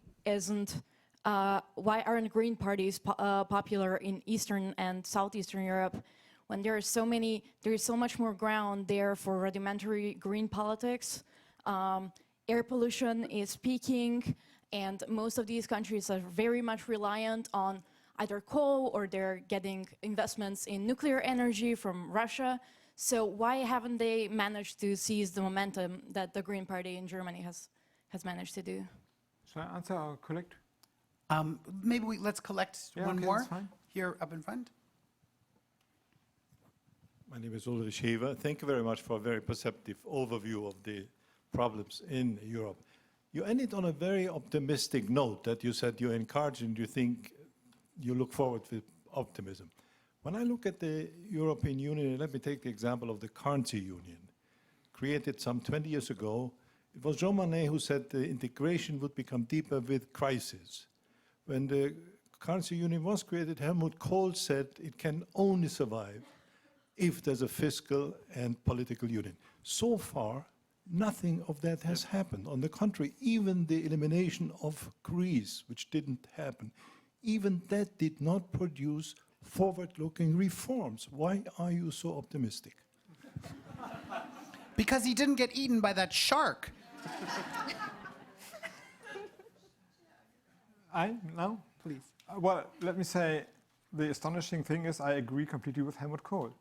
[SPEAKER 7] aren't green parties popular in Eastern and Southeastern Europe when there is so much more ground there for rudimentary green politics? Air pollution is peaking, and most of these countries are very much reliant on either coal or they're getting investments in nuclear energy from Russia. So why haven't they managed to seize the momentum that the Green Party in Germany has managed to do?
[SPEAKER 3] Shall I answer or collect?
[SPEAKER 1] Maybe let's collect
[SPEAKER 3] Yeah,
[SPEAKER 1] one
[SPEAKER 3] okay,
[SPEAKER 1] more
[SPEAKER 3] that's fine.
[SPEAKER 1] here up in front.
[SPEAKER 8] My name is Ulrich Hever. Thank you very much for a very perceptive overview of the problems in Europe. You ended on a very optimistic note that you said you're encouraged and you think you look forward with optimism. When I look at the European Union, let me take the example of the currency union. Created some 20 years ago, it was Jean Monnet who said the integration would become deeper with crisis. When the currency union was created, Helmut Kohl said it can only survive if there's a fiscal and political union. So far, nothing of that has happened. On the contrary, even the elimination of Greece, which didn't happen, even that did not produce forward-looking reforms. Why are you so optimistic?
[SPEAKER 1] Because he didn't get eaten by that shark.
[SPEAKER 3] Now?
[SPEAKER 1] Please.
[SPEAKER 3] Well, let me say, the astonishing thing is I agree completely with Helmut Kohl.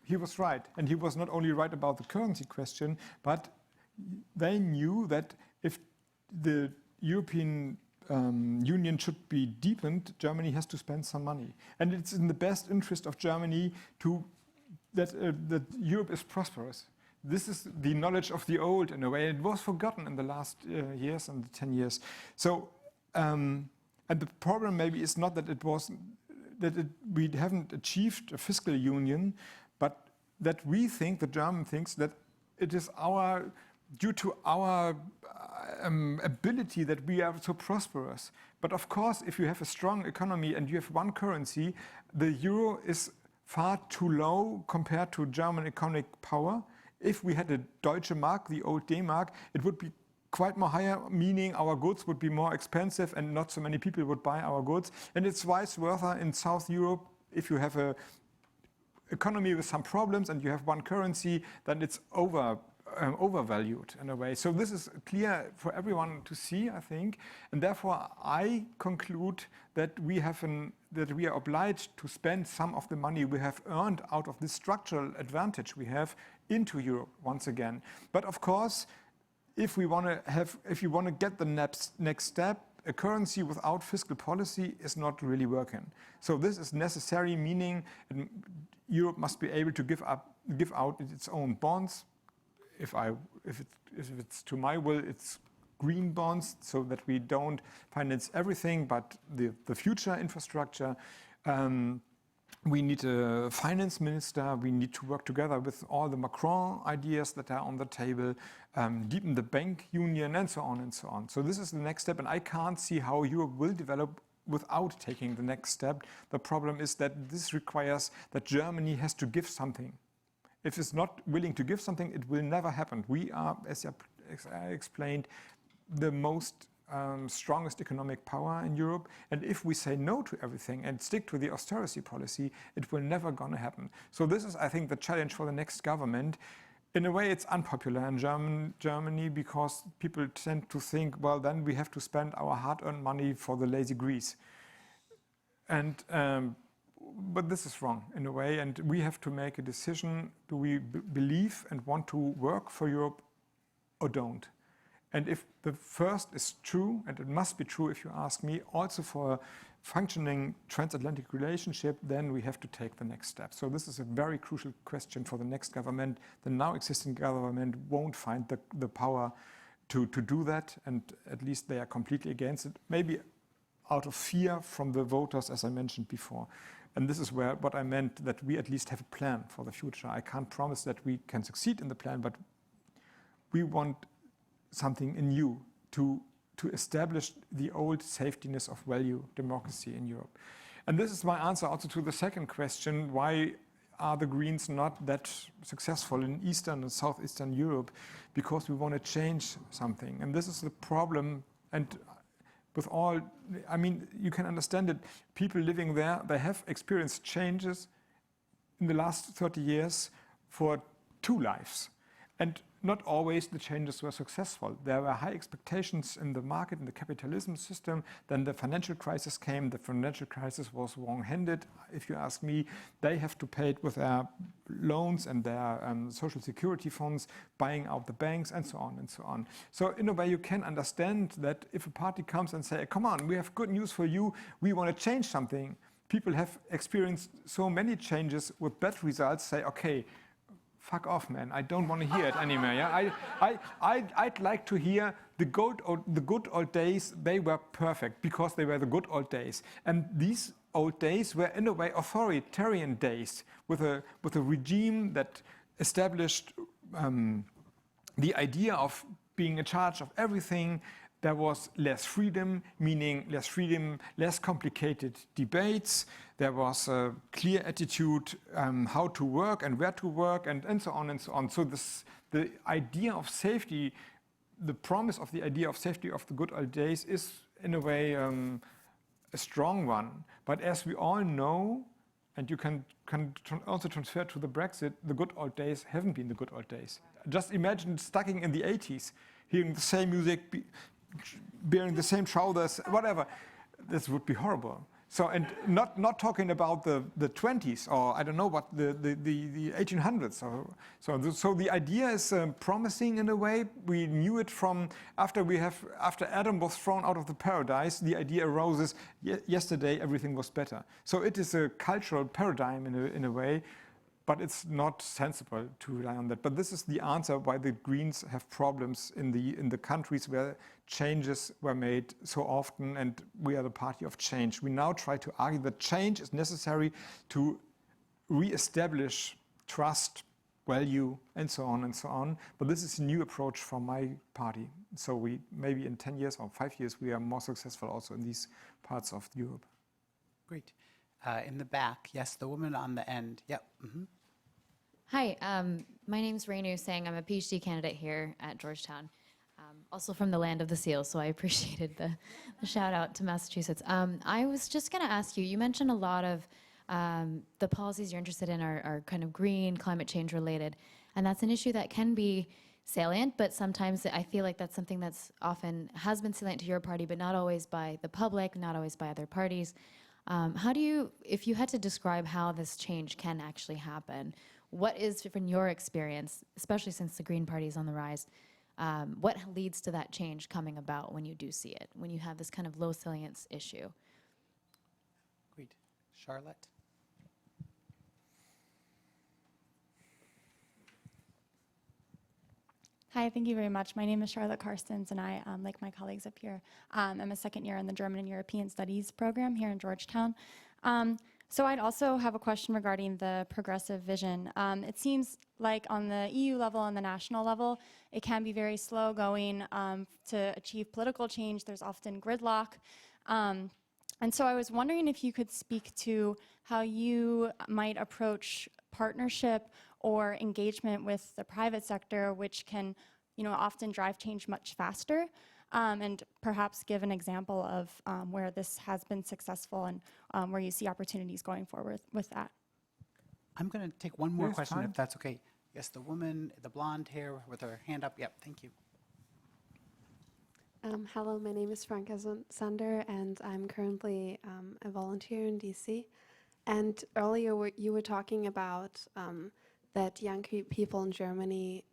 [SPEAKER 3] He was right. And he was not only right about the currency question, but they knew that if the European Union should be deepened, Germany has to spend some money. And it's in the best interest of Germany that Europe is prosperous. This is the knowledge of the old in a way. It was forgotten in the last years and 10 years. So And the problem maybe is not that we haven't achieved a fiscal union, but that we think, the German thinks, that it is due to our ability that we are so prosperous. But of course, if you have a strong economy and you have one currency, the euro is far too low compared to German economic power. If we had a Deutsche Mark, the old D-Mark, it would be quite more higher, meaning our goods would be more expensive and not so many people would buy our goods. And it's vice versa in South Europe. If you have an economy with some problems and you have one currency, then it's overvalued in a way. So this is clear for everyone to see, I think. And therefore, I conclude that we are obliged to spend some of the money we have earned out of this structural advantage we have into Europe once again. But of course, if you want to get the next step, a currency without fiscal policy is not really working. So this is necessary, meaning Europe must be able to give out its own bonds. If it's to my will, it's green bonds, so that we don't finance everything, but the future infrastructure. We need a finance minister. We need to work together with all the Macron ideas that are on the table, deepen the bank union, and so on and so on. So this is the next step, and I can't see how Europe will develop without taking the next step. The problem is that this requires that Germany has to give something. If it's not willing to give something, it will never happen. We are, as I explained, the most strongest economic power in Europe. And if we say no to everything and stick to the austerity policy, it will never gonna happen. So this is, I think, the challenge for the next government. In a way, it's unpopular in Germany because people tend to think, well, then we have to spend our hard-earned money for the lazy Greece. And but this is wrong in a way, and we have to make a decision. Do we believe and want to work for Europe or don't? And if the first is true, and it must be true if you ask me, also for a functioning transatlantic relationship, then we have to take the next step. So this is a very crucial question for the next government. The now existing government won't find the power to do that, and at least they are completely against it, maybe out of fear from the voters, as I mentioned before. And this is what I meant, that we at least have a plan for the future. I can't promise that we can succeed in the plan, but we want something new to establish the old safetiness of value democracy in Europe. And this is my answer also to the second question: why are the Greens not that successful in Eastern and Southeastern Europe? Because we want to change something. And this is the problem. And with all, I mean, you can understand it. People living there, they have experienced changes in the last 30 years for 2 lives. And not always the changes were successful. There were high expectations in the market, in the capitalism system. Then the financial crisis came. The financial crisis was wrong-handed. If you ask me, they have to pay it with their loans and their social security funds, buying out the banks, and so on and so on. So in a way, you can understand that if a party comes and say, come on, we have good news for you, we want to change something. People have experienced so many changes with bad results, say, okay, fuck off, man. I don't want to hear it anymore. Yeah? I'd like to hear the good old days. They were perfect because they were the good old days. And these old days were, in a way, authoritarian days with a regime that established the idea of being in charge of everything. There was less freedom, meaning less freedom, less complicated debates. There was a clear attitude how to work and where to work, and so on and so on. So the idea of safety, the promise of the idea of safety of the good old days is, in a way, a strong one. But as we all know, and you can also transfer to the Brexit, the good old days haven't been the good old days. Just imagine stuck in the 80s, hearing the same music, wearing the same trousers, whatever. This would be horrible. So, and not talking about the 20s, or I don't know what, the 1800s. So the idea is promising in a way. We knew it from after Adam was thrown out of the paradise. The idea arose yesterday everything was better. So it is a cultural paradigm in a way. but it's not sensible to rely on that. But this is the answer why the Greens have problems in the countries where changes were made so often, and we are the party of change. We now try to argue that change is necessary to re-establish trust, value, and so on and so on. But this is a new approach from my party. So we maybe in 10 years or 5 years, we are more successful also in these parts of Europe.
[SPEAKER 1] Great. In the back, yes, the woman on the end. Yep.
[SPEAKER 9] Hi, my name's Renu Singh. I'm a PhD candidate here at Georgetown, also from the land of the seals, so I appreciated the shout out to Massachusetts. I was just going to ask you, you mentioned a lot of the policies you're interested in are kind of green, climate change related, and that's an issue that can be salient, but sometimes I feel like that's something that's often has been salient to your party, but not always by the public, not always by other parties. How do you, if you had to describe how this change can actually happen, what is, from your experience, especially since the Green Party is on the rise, what leads to that change coming about when you do see it, when you have this kind of low salience issue?
[SPEAKER 1] Great. Charlotte?
[SPEAKER 10] Hi, thank you very much. My name is Charlotte Karstens, and I, like my colleagues up here, I'm a second year in the German and European Studies program here in Georgetown. So I'd also have a question regarding the progressive vision. It seems like on the EU level and the national level, it can be very slow going to achieve political change. There's often gridlock. And so I was wondering if you could speak to how you might approach partnership or engagement with the private sector, which can, often drive change much faster, and perhaps give an example of where this has been successful and where you see opportunities going forward with that.
[SPEAKER 1] I'm going to take one more
[SPEAKER 3] Yes,
[SPEAKER 1] question,
[SPEAKER 3] fine.
[SPEAKER 1] if that's okay. Yes, the woman, the blonde hair with her hand up. Yep, thank you.
[SPEAKER 11] Hello, my name is Franka Sander, and I'm currently a volunteer in DC. And earlier you were talking about that young people in Germany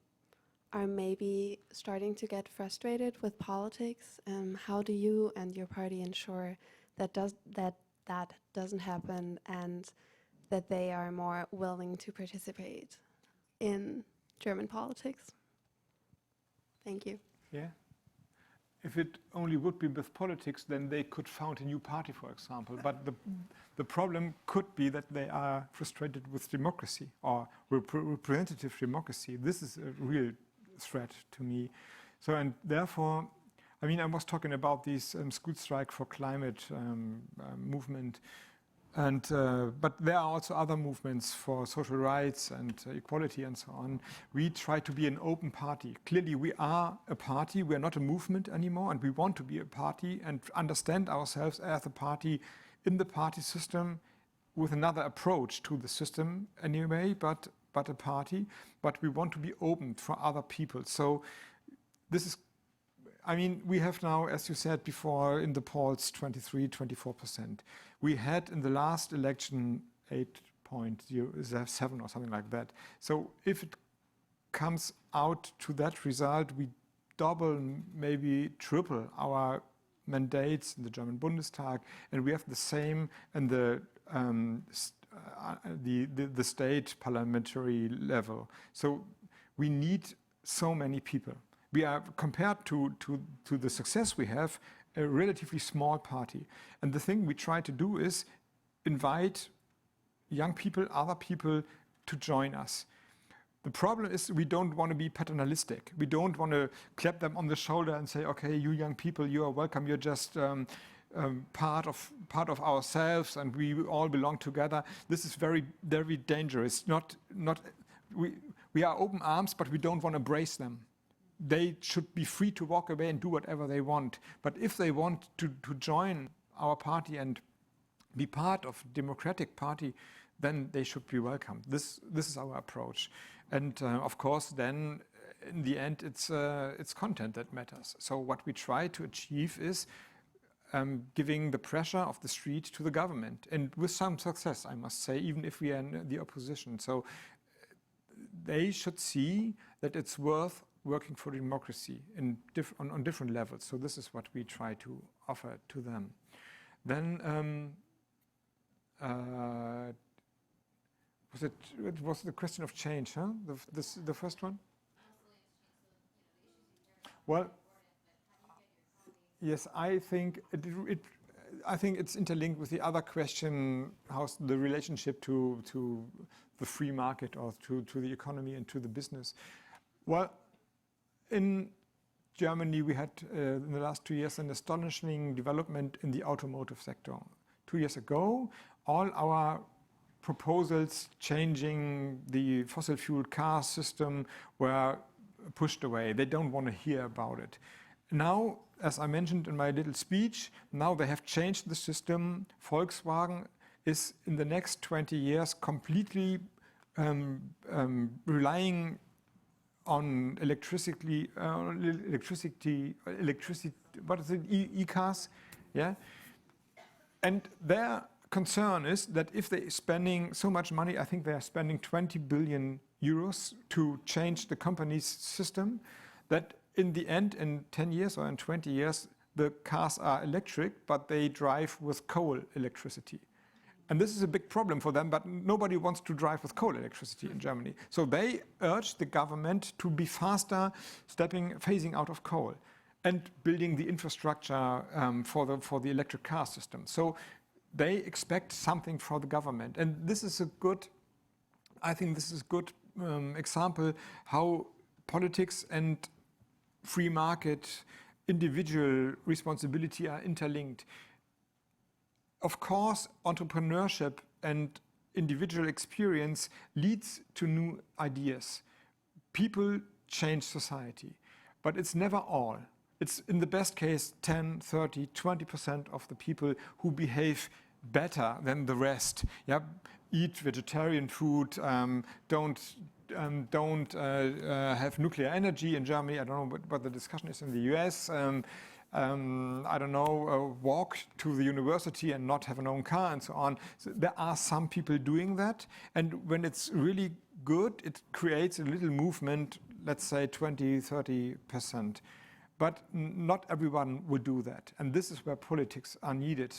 [SPEAKER 11] are maybe starting to get frustrated with politics. How do you and your party ensure that that doesn't happen, and that they are more willing to participate in German politics? Thank you.
[SPEAKER 3] Yeah. If it only would be with politics, then they could found a new party, for example. But the problem could be that they are frustrated with democracy or representative democracy. This is a real threat to me. So, and therefore, I was talking about this school strike for climate movement. And, but there are also other movements for social rights and equality and so on. We try to be an open party. Clearly, we are a party. We are not a movement anymore, and we want to be a party and understand ourselves as a party in the party system with another approach to the system anyway, but a party. But we want to be open for other people. So this is, we have now, as you said before, in the polls, 24%. We had in the last election 8.07 or something like that. So if it comes out to that result, we double, maybe triple our mandates in the German Bundestag, and we have the same in the state parliamentary level. So we need so many people. We are, compared to the success we have, a relatively small party. And the thing we try to do is invite young people, other people to join us. The problem is we don't want to be paternalistic. We don't want to clap them on the shoulder and say, okay, you young people, you are welcome. You're just part of ourselves, and we all belong together. This is very, very dangerous. We are open arms, but we don't want to brace them. They should be free to walk away and do whatever they want. But if they want to join our party and be part of a democratic party, then they should be welcome. This is our approach. And of course, then in the end, it's content that matters. So what we try to achieve is giving the pressure of the street to the government, and with some success, I must say, even if we are in the opposition. So they should see that it's worth working for democracy on different levels. So this is what we try to offer to them. Then it was the question of change, huh? The first one? Well, yes, I think I think it's interlinked with the other question, how's the relationship to the free market or to the economy and to the business. Well, in Germany, we had in the last 2 years an astonishing development in the automotive sector. 2 years ago, all our proposals changing the fossil fuel car system were pushed away. They don't want to hear about it. Now, as I mentioned in my little speech, now they have changed the system. Volkswagen is in the next 20 years completely relying on electricity, what is it, e-cars, yeah? And their concern is that if they're spending so much money, I think they are spending 20 billion euros to change the company's system, that in the end, in 10 years or in 20 years, the cars are electric, but they drive with coal electricity. And this is a big problem for them, but nobody wants to drive with coal electricity in Germany. So they urge the government to be faster, phasing out of coal and building the infrastructure for the electric car system. So they expect something from the government. And this is I think this is a good example how politics and free market, individual responsibility are interlinked. Of course, entrepreneurship and individual experience leads to new ideas. People change society, but it's never all. It's in the best case 10, 30, 20% of the people who behave better than the rest. Yeah? Eat vegetarian food, don't have nuclear energy in Germany. I don't know what the discussion is in the US. I don't know, walk to the university and not have an own car and so on. So there are some people doing that. And when it's really good, it creates a little movement, let's say 20, 30%. But not everyone will do that. And this is where politics are needed.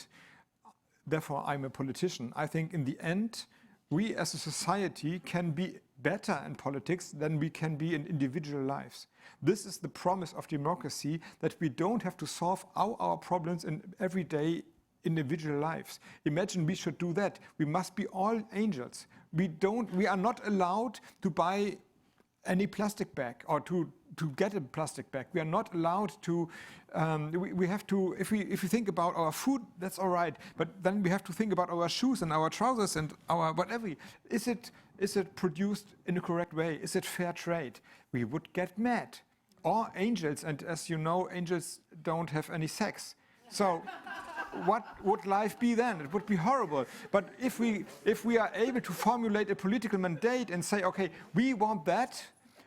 [SPEAKER 3] Therefore, I'm a politician. I think in the end, we as a society can be better in politics than we can be in individual lives. This is the promise of democracy, that we don't have to solve all our problems in everyday individual lives. Imagine we should do that. We must be all angels. We are not allowed to buy any plastic bag or to get a plastic bag. We are not allowed to, we have to, if we think about our food, that's all right, but then we have to think about our shoes and our trousers and our whatever. Is it produced in the correct way? Is it fair trade? We would get mad. Or angels, and as you know, angels don't have any sex. So what would life be then? It would be horrible. But if we are able to formulate a political mandate and say, okay, we want that,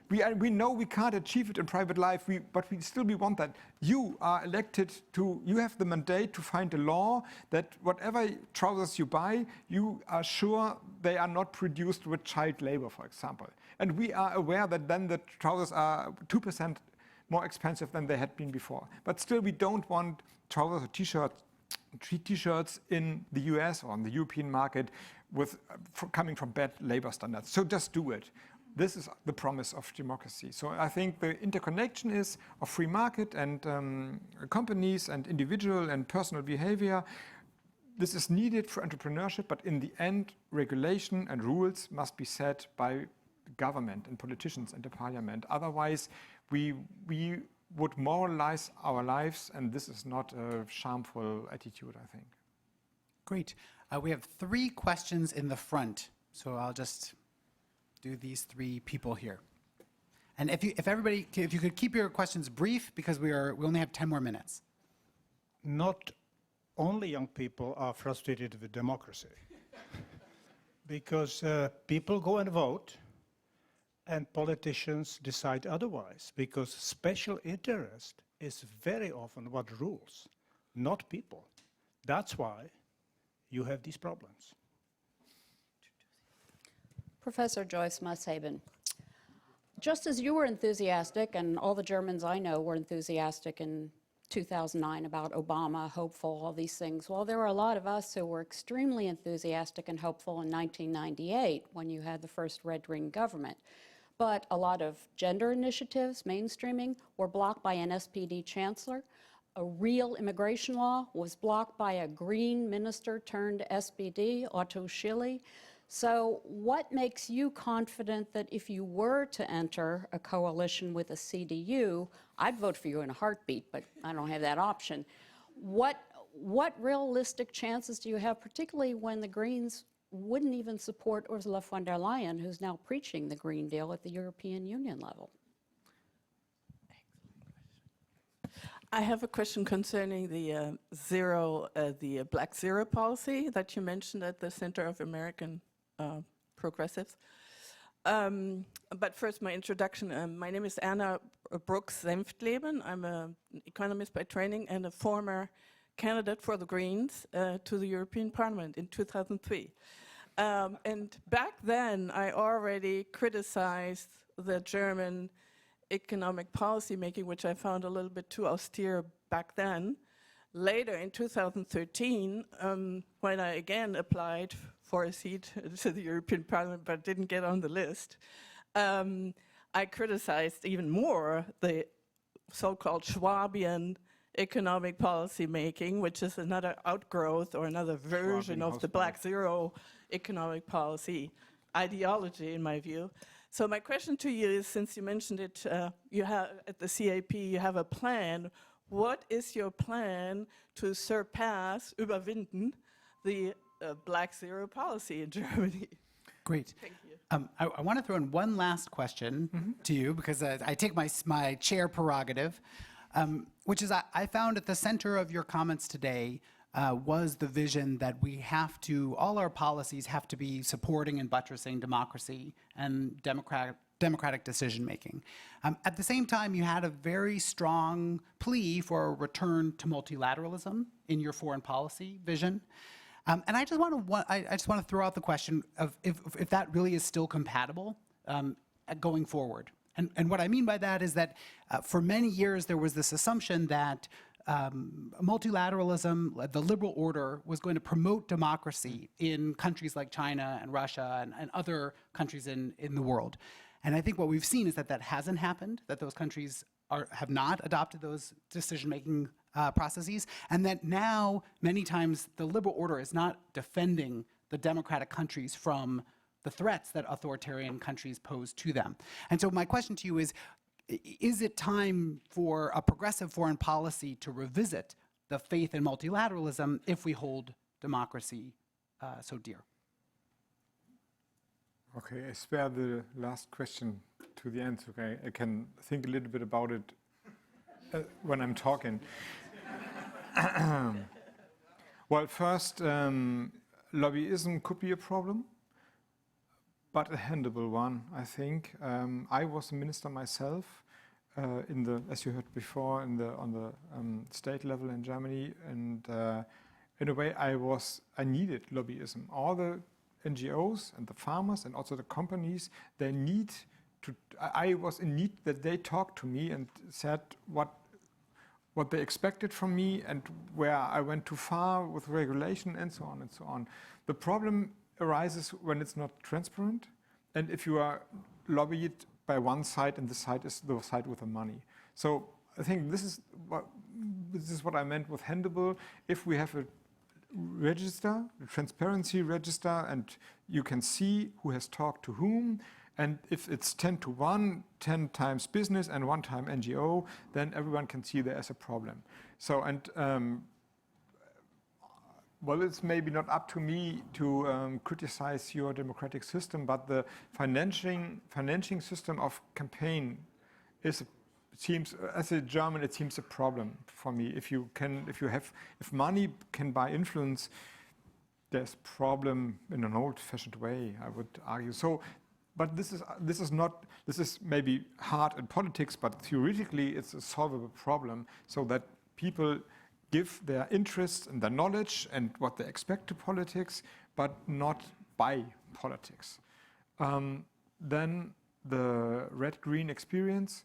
[SPEAKER 3] we know we can't achieve it in private life, but we want that. You are elected you have the mandate to find a law that whatever trousers you buy, you are sure they are not produced with child labor, for example. And we are aware that then the trousers are 2% more expensive than they had been before. But still, we don't want trousers or t-shirts in the US or on the European market coming from bad labor standards. So just do it. This is the promise of democracy. So I think the interconnection is of free market and companies and individual and personal behavior. This is needed for entrepreneurship, but in the end, regulation and rules must be set by the government and politicians and the parliament. Otherwise, we would moralize our lives, and this is not a shameful attitude, I think.
[SPEAKER 1] Great. We have 3 questions in the front, so I'll just do these 3 people here. And if you could keep your questions brief, because we only have 10 more minutes.
[SPEAKER 12] Not only young people are frustrated with democracy, because people go and vote, and politicians decide otherwise, because special interest is very often what rules, not people. That's why you have these problems.
[SPEAKER 13] Professor Joyce Mosshaben, just as you were enthusiastic, and all the Germans I know were enthusiastic in 2009 about Obama, hopeful, all these things. Well, there were a lot of us who were extremely enthusiastic and hopeful in 1998 when you had the first red-green government. But a lot of gender initiatives, mainstreaming, were blocked by an SPD chancellor. A real immigration law was blocked by a green minister turned SPD, Otto Schily. So what makes you confident that if you were to enter a coalition with a CDU, I'd vote for you in a heartbeat, but I don't have that option. What realistic chances do you have, particularly when the Greens wouldn't even support Ursula von der Leyen, who's now preaching the Green Deal at the European Union level?
[SPEAKER 14] I have a question concerning the Black Zero policy that you mentioned at the Center of American Progressives. But first, my introduction. My name is Anna Brooks-Senftleben. I'm an economist by training and a former candidate for the Greens to the European Parliament in 2003. And back then, I already criticized the German economic policy making, which I found a little bit too austere back then. Later, in 2013, when I again applied for a seat to the European Parliament but didn't get on the list, I criticized even more the so-called Schwabian economic policy making, which is another outgrowth or another version of the Black Zero economic policy ideology, in my view. So my question to you is, since you mentioned it, you have at the CAP, you have a plan. What is your plan to surpass, überwinden, the Black Zero policy in Germany?
[SPEAKER 1] Great.
[SPEAKER 14] Thank you.
[SPEAKER 1] I want to throw in one last question to you, because I take my chair prerogative, which is I found at the center of your comments today was the vision that we have to, all our policies have to be supporting and buttressing democracy and democratic decision-making. At the same time, you had a very strong plea for a return to multilateralism in your foreign policy vision. And I just want to throw out the question of if that really is still compatible going forward. And what I mean by that is that for many years there was this assumption that multilateralism, the liberal order, was going to promote democracy in countries like China and Russia and other countries in the world. And I think what we've seen is that that hasn't happened, that those countries have not adopted those decision-making processes, and that now, many times, the liberal order is not defending the democratic countries from the threats that authoritarian countries pose to them. And so my question to you is it time for a progressive foreign policy to revisit the faith in multilateralism if we hold democracy so dear?
[SPEAKER 3] Okay, I spare the last question to the end. Okay, I can think a little bit about it when I'm talking. Well, first, lobbyism could be a problem, but a handleable one, I think. I was a minister myself as you heard before, on the state level in Germany, and in a way, I needed lobbyism. All the NGOs and the farmers and also the companies, I was in need that they talked to me and said what they expected from me and where I went too far with regulation and so on and so on. The problem arises when it's not transparent and if you are lobbied by one side and the side is the side with the money. So I think this is what I meant with handleable. If we have a register, a transparency register, and you can see who has talked to whom, and if it's 10 to 1, 10 times business and 1 time NGO, then everyone can see there is a problem. So, and well, it's maybe not up to me to criticize your democratic system, but the financing system of campaign seems, as a German, it seems a problem for me. If money can buy influence, there's a problem in an old-fashioned way, I would argue. So, but this is maybe hard in politics, but theoretically it's a solvable problem, so that people give their interests and their knowledge and what they expect to politics, but not buy politics. Then the red-green experience,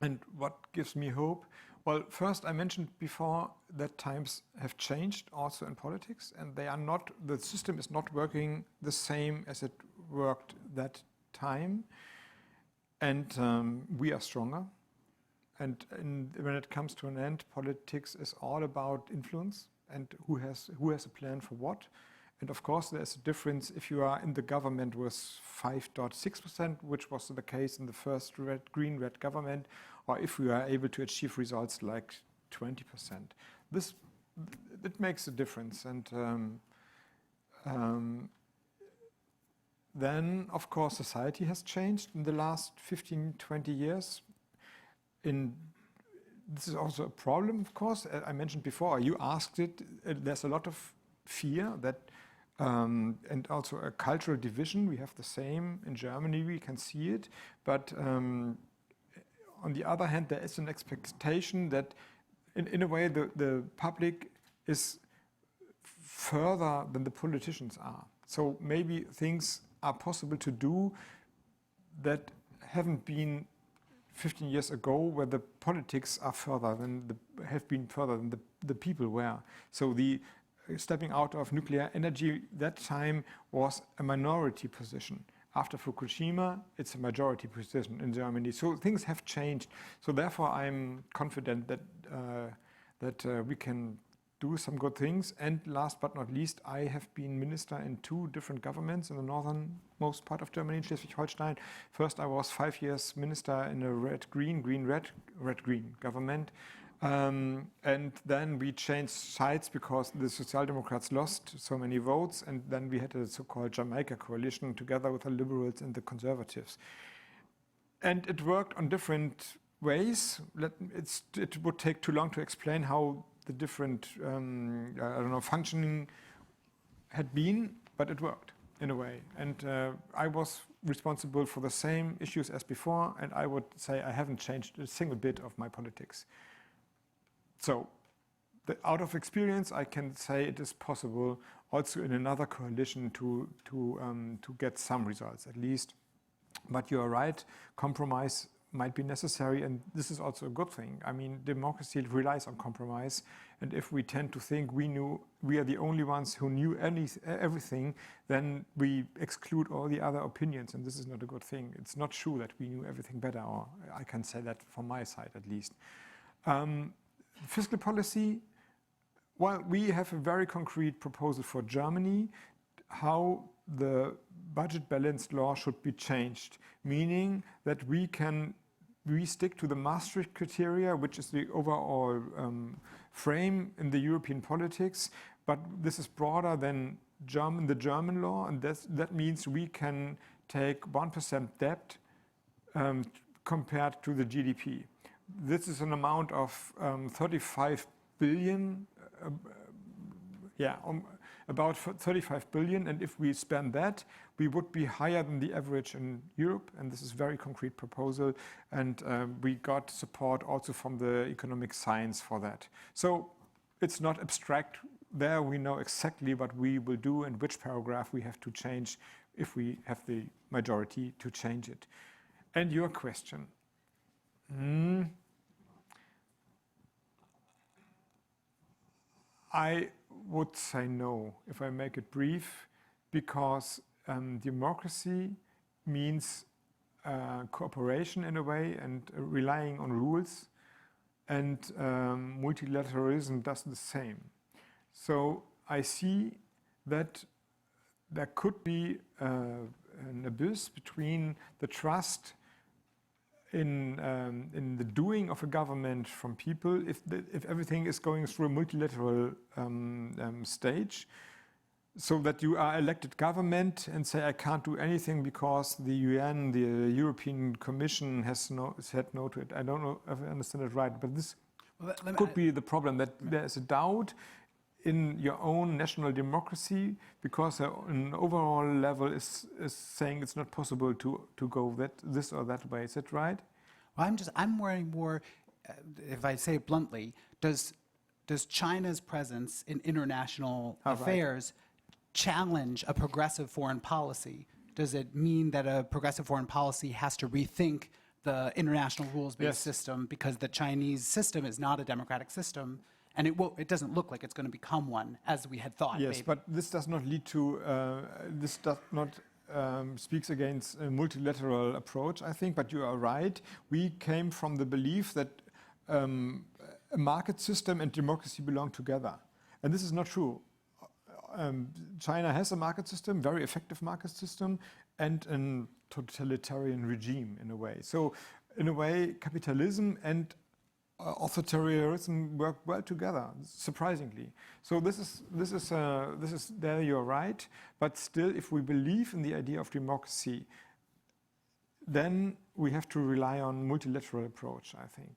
[SPEAKER 3] and what gives me hope, Well, first, I mentioned before that times have changed also in politics, and the system is not working the same as it worked that time. And we are stronger. And when it comes to an end, politics is all about influence and who has a plan for what. And of course, there's a difference if you are in the government with 5.6%, which was the case in the first green-red government, or if we are able to achieve results like 20%. It makes a difference. And then, of course, society has changed in the last 15, 20 years. This is also a problem, of course. I mentioned before, you asked it, there's a lot of fear that, and also a cultural division. We have the same in Germany, we can see it. But on the other hand, there is an expectation that in a way the public is further than the politicians are. So maybe things are possible to do that haven't been 15 years ago, where the politics are have been further than the people were. So the stepping out of nuclear energy that time was a minority position. After Fukushima, it's a majority position in Germany. So things have changed. So therefore, I'm confident that we can do some good things. And last but not least, I have been minister in 2 different governments in the northernmost part of Germany, Schleswig-Holstein. First, I was 5 years minister in a red-green government. And then we changed sides because the Social Democrats lost so many votes. And then we had a so-called Jamaica coalition together with the Liberals and the Conservatives. And it worked on different ways. It would take too long to explain how the different, functioning had been, but it worked in a way. And I was responsible for the same issues as before, and I would say I haven't changed a single bit of my politics. So, out of experience, I can say it is possible also in another coalition to get some results at least. But you are right, compromise might be necessary, and this is also a good thing. I mean, democracy relies on compromise, and if we tend to think we are the only ones who knew everything, then we exclude all the other opinions, and this is not a good thing. It's not true that we knew everything better, or I can say that from my side at least. Fiscal policy, well, we have a very concrete proposal for Germany, how the budget balanced law should be changed, meaning that we stick to the Maastricht criteria, which is the overall frame in the European politics, but this is broader than the German law, and that means we can take 1% debt compared to the GDP. This is an amount of 35 billion, about 35 billion, and if we spend that, we would be higher than the average in Europe, and this is a very concrete proposal, and we got support also from the economic science for that. So it's not abstract. There we know exactly what we will do and which paragraph we have to change if we have the majority to change it. And your question. I would say no, if I make it brief, because democracy means cooperation in a way and relying on rules, and multilateralism does the same. So I see that there could be an abyss between the trust in the doing of a government from people if everything is going through a multilateral stage, so that you are elected government and say I can't do anything because the UN, the European Commission has said no to it. I don't know if I understand it right, but this could be the problem, that there is a doubt in your own national democracy because an overall level is saying it's not possible to go this or that way. Is that right?
[SPEAKER 1] Well, I'm worrying more, if I say it bluntly, does China's presence in international affairs challenge a progressive foreign policy? Does it mean that a progressive foreign policy has to rethink the international rules-based
[SPEAKER 3] Yes.
[SPEAKER 1] system, because the Chinese system is not a democratic system, and it doesn't look like it's going to become one as we had thought.
[SPEAKER 3] Yes,
[SPEAKER 1] maybe.
[SPEAKER 3] but this does not lead to, this does not speaks against a multilateral approach, I think, but you are right. We came from the belief that a market system and democracy belong together. And this is not true. China has a market system, very effective market system, and a totalitarian regime in a way. So in a way, capitalism and authoritarianism work well together, surprisingly. So this is there you're right. But still, if we believe in the idea of democracy, then we have to rely on multilateral approach, I think.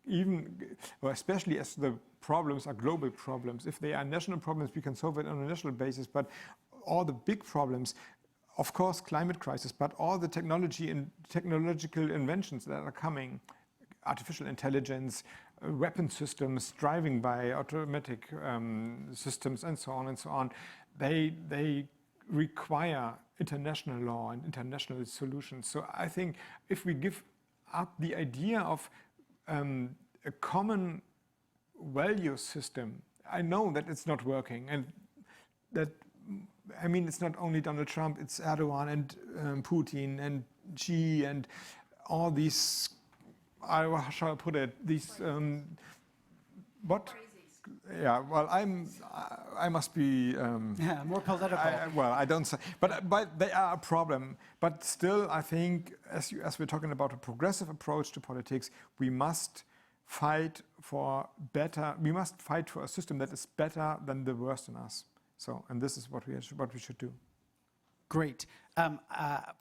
[SPEAKER 3] Especially as the problems are global problems. If they are national problems, we can solve it on a national basis. But all the big problems, of course, climate crisis, but all the technology and technological inventions that are coming, artificial intelligence, weapon systems, driving by automatic systems, and so on, they require international law and international solutions. So I think if we give up the idea of a common value system, I know that it's not working, and that, I mean, it's not only Donald Trump, it's Erdogan and Putin and Xi and all these, how shall I put it, these, what? Yeah, well, I must be...
[SPEAKER 1] yeah, more political.
[SPEAKER 3] I don't say, but they are a problem. But still, I think, as we're talking about a progressive approach to politics, we must fight for better. We must fight for a system that is better than the worst in us. So, and this is what we should do.
[SPEAKER 1] Great.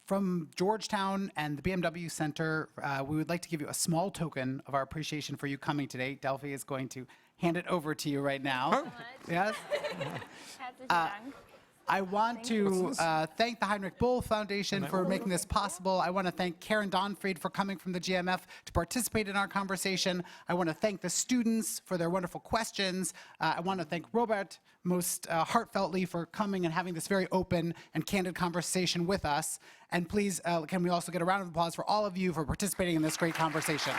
[SPEAKER 1] From Georgetown and the BMW Center, we would like to give you a small token of our appreciation for you coming today. Delphi is going to hand it over to you right now. Yes. I want to thank the Heinrich Böll Foundation for making this possible. I want to thank Karen Donfried for coming from the GMF to participate in our conversation. I want to thank the students for their wonderful questions. I want to thank Robert most heartfeltly for coming and having this very open and candid conversation with us. And please, can we also get a round of applause for all of you for participating in this great conversation?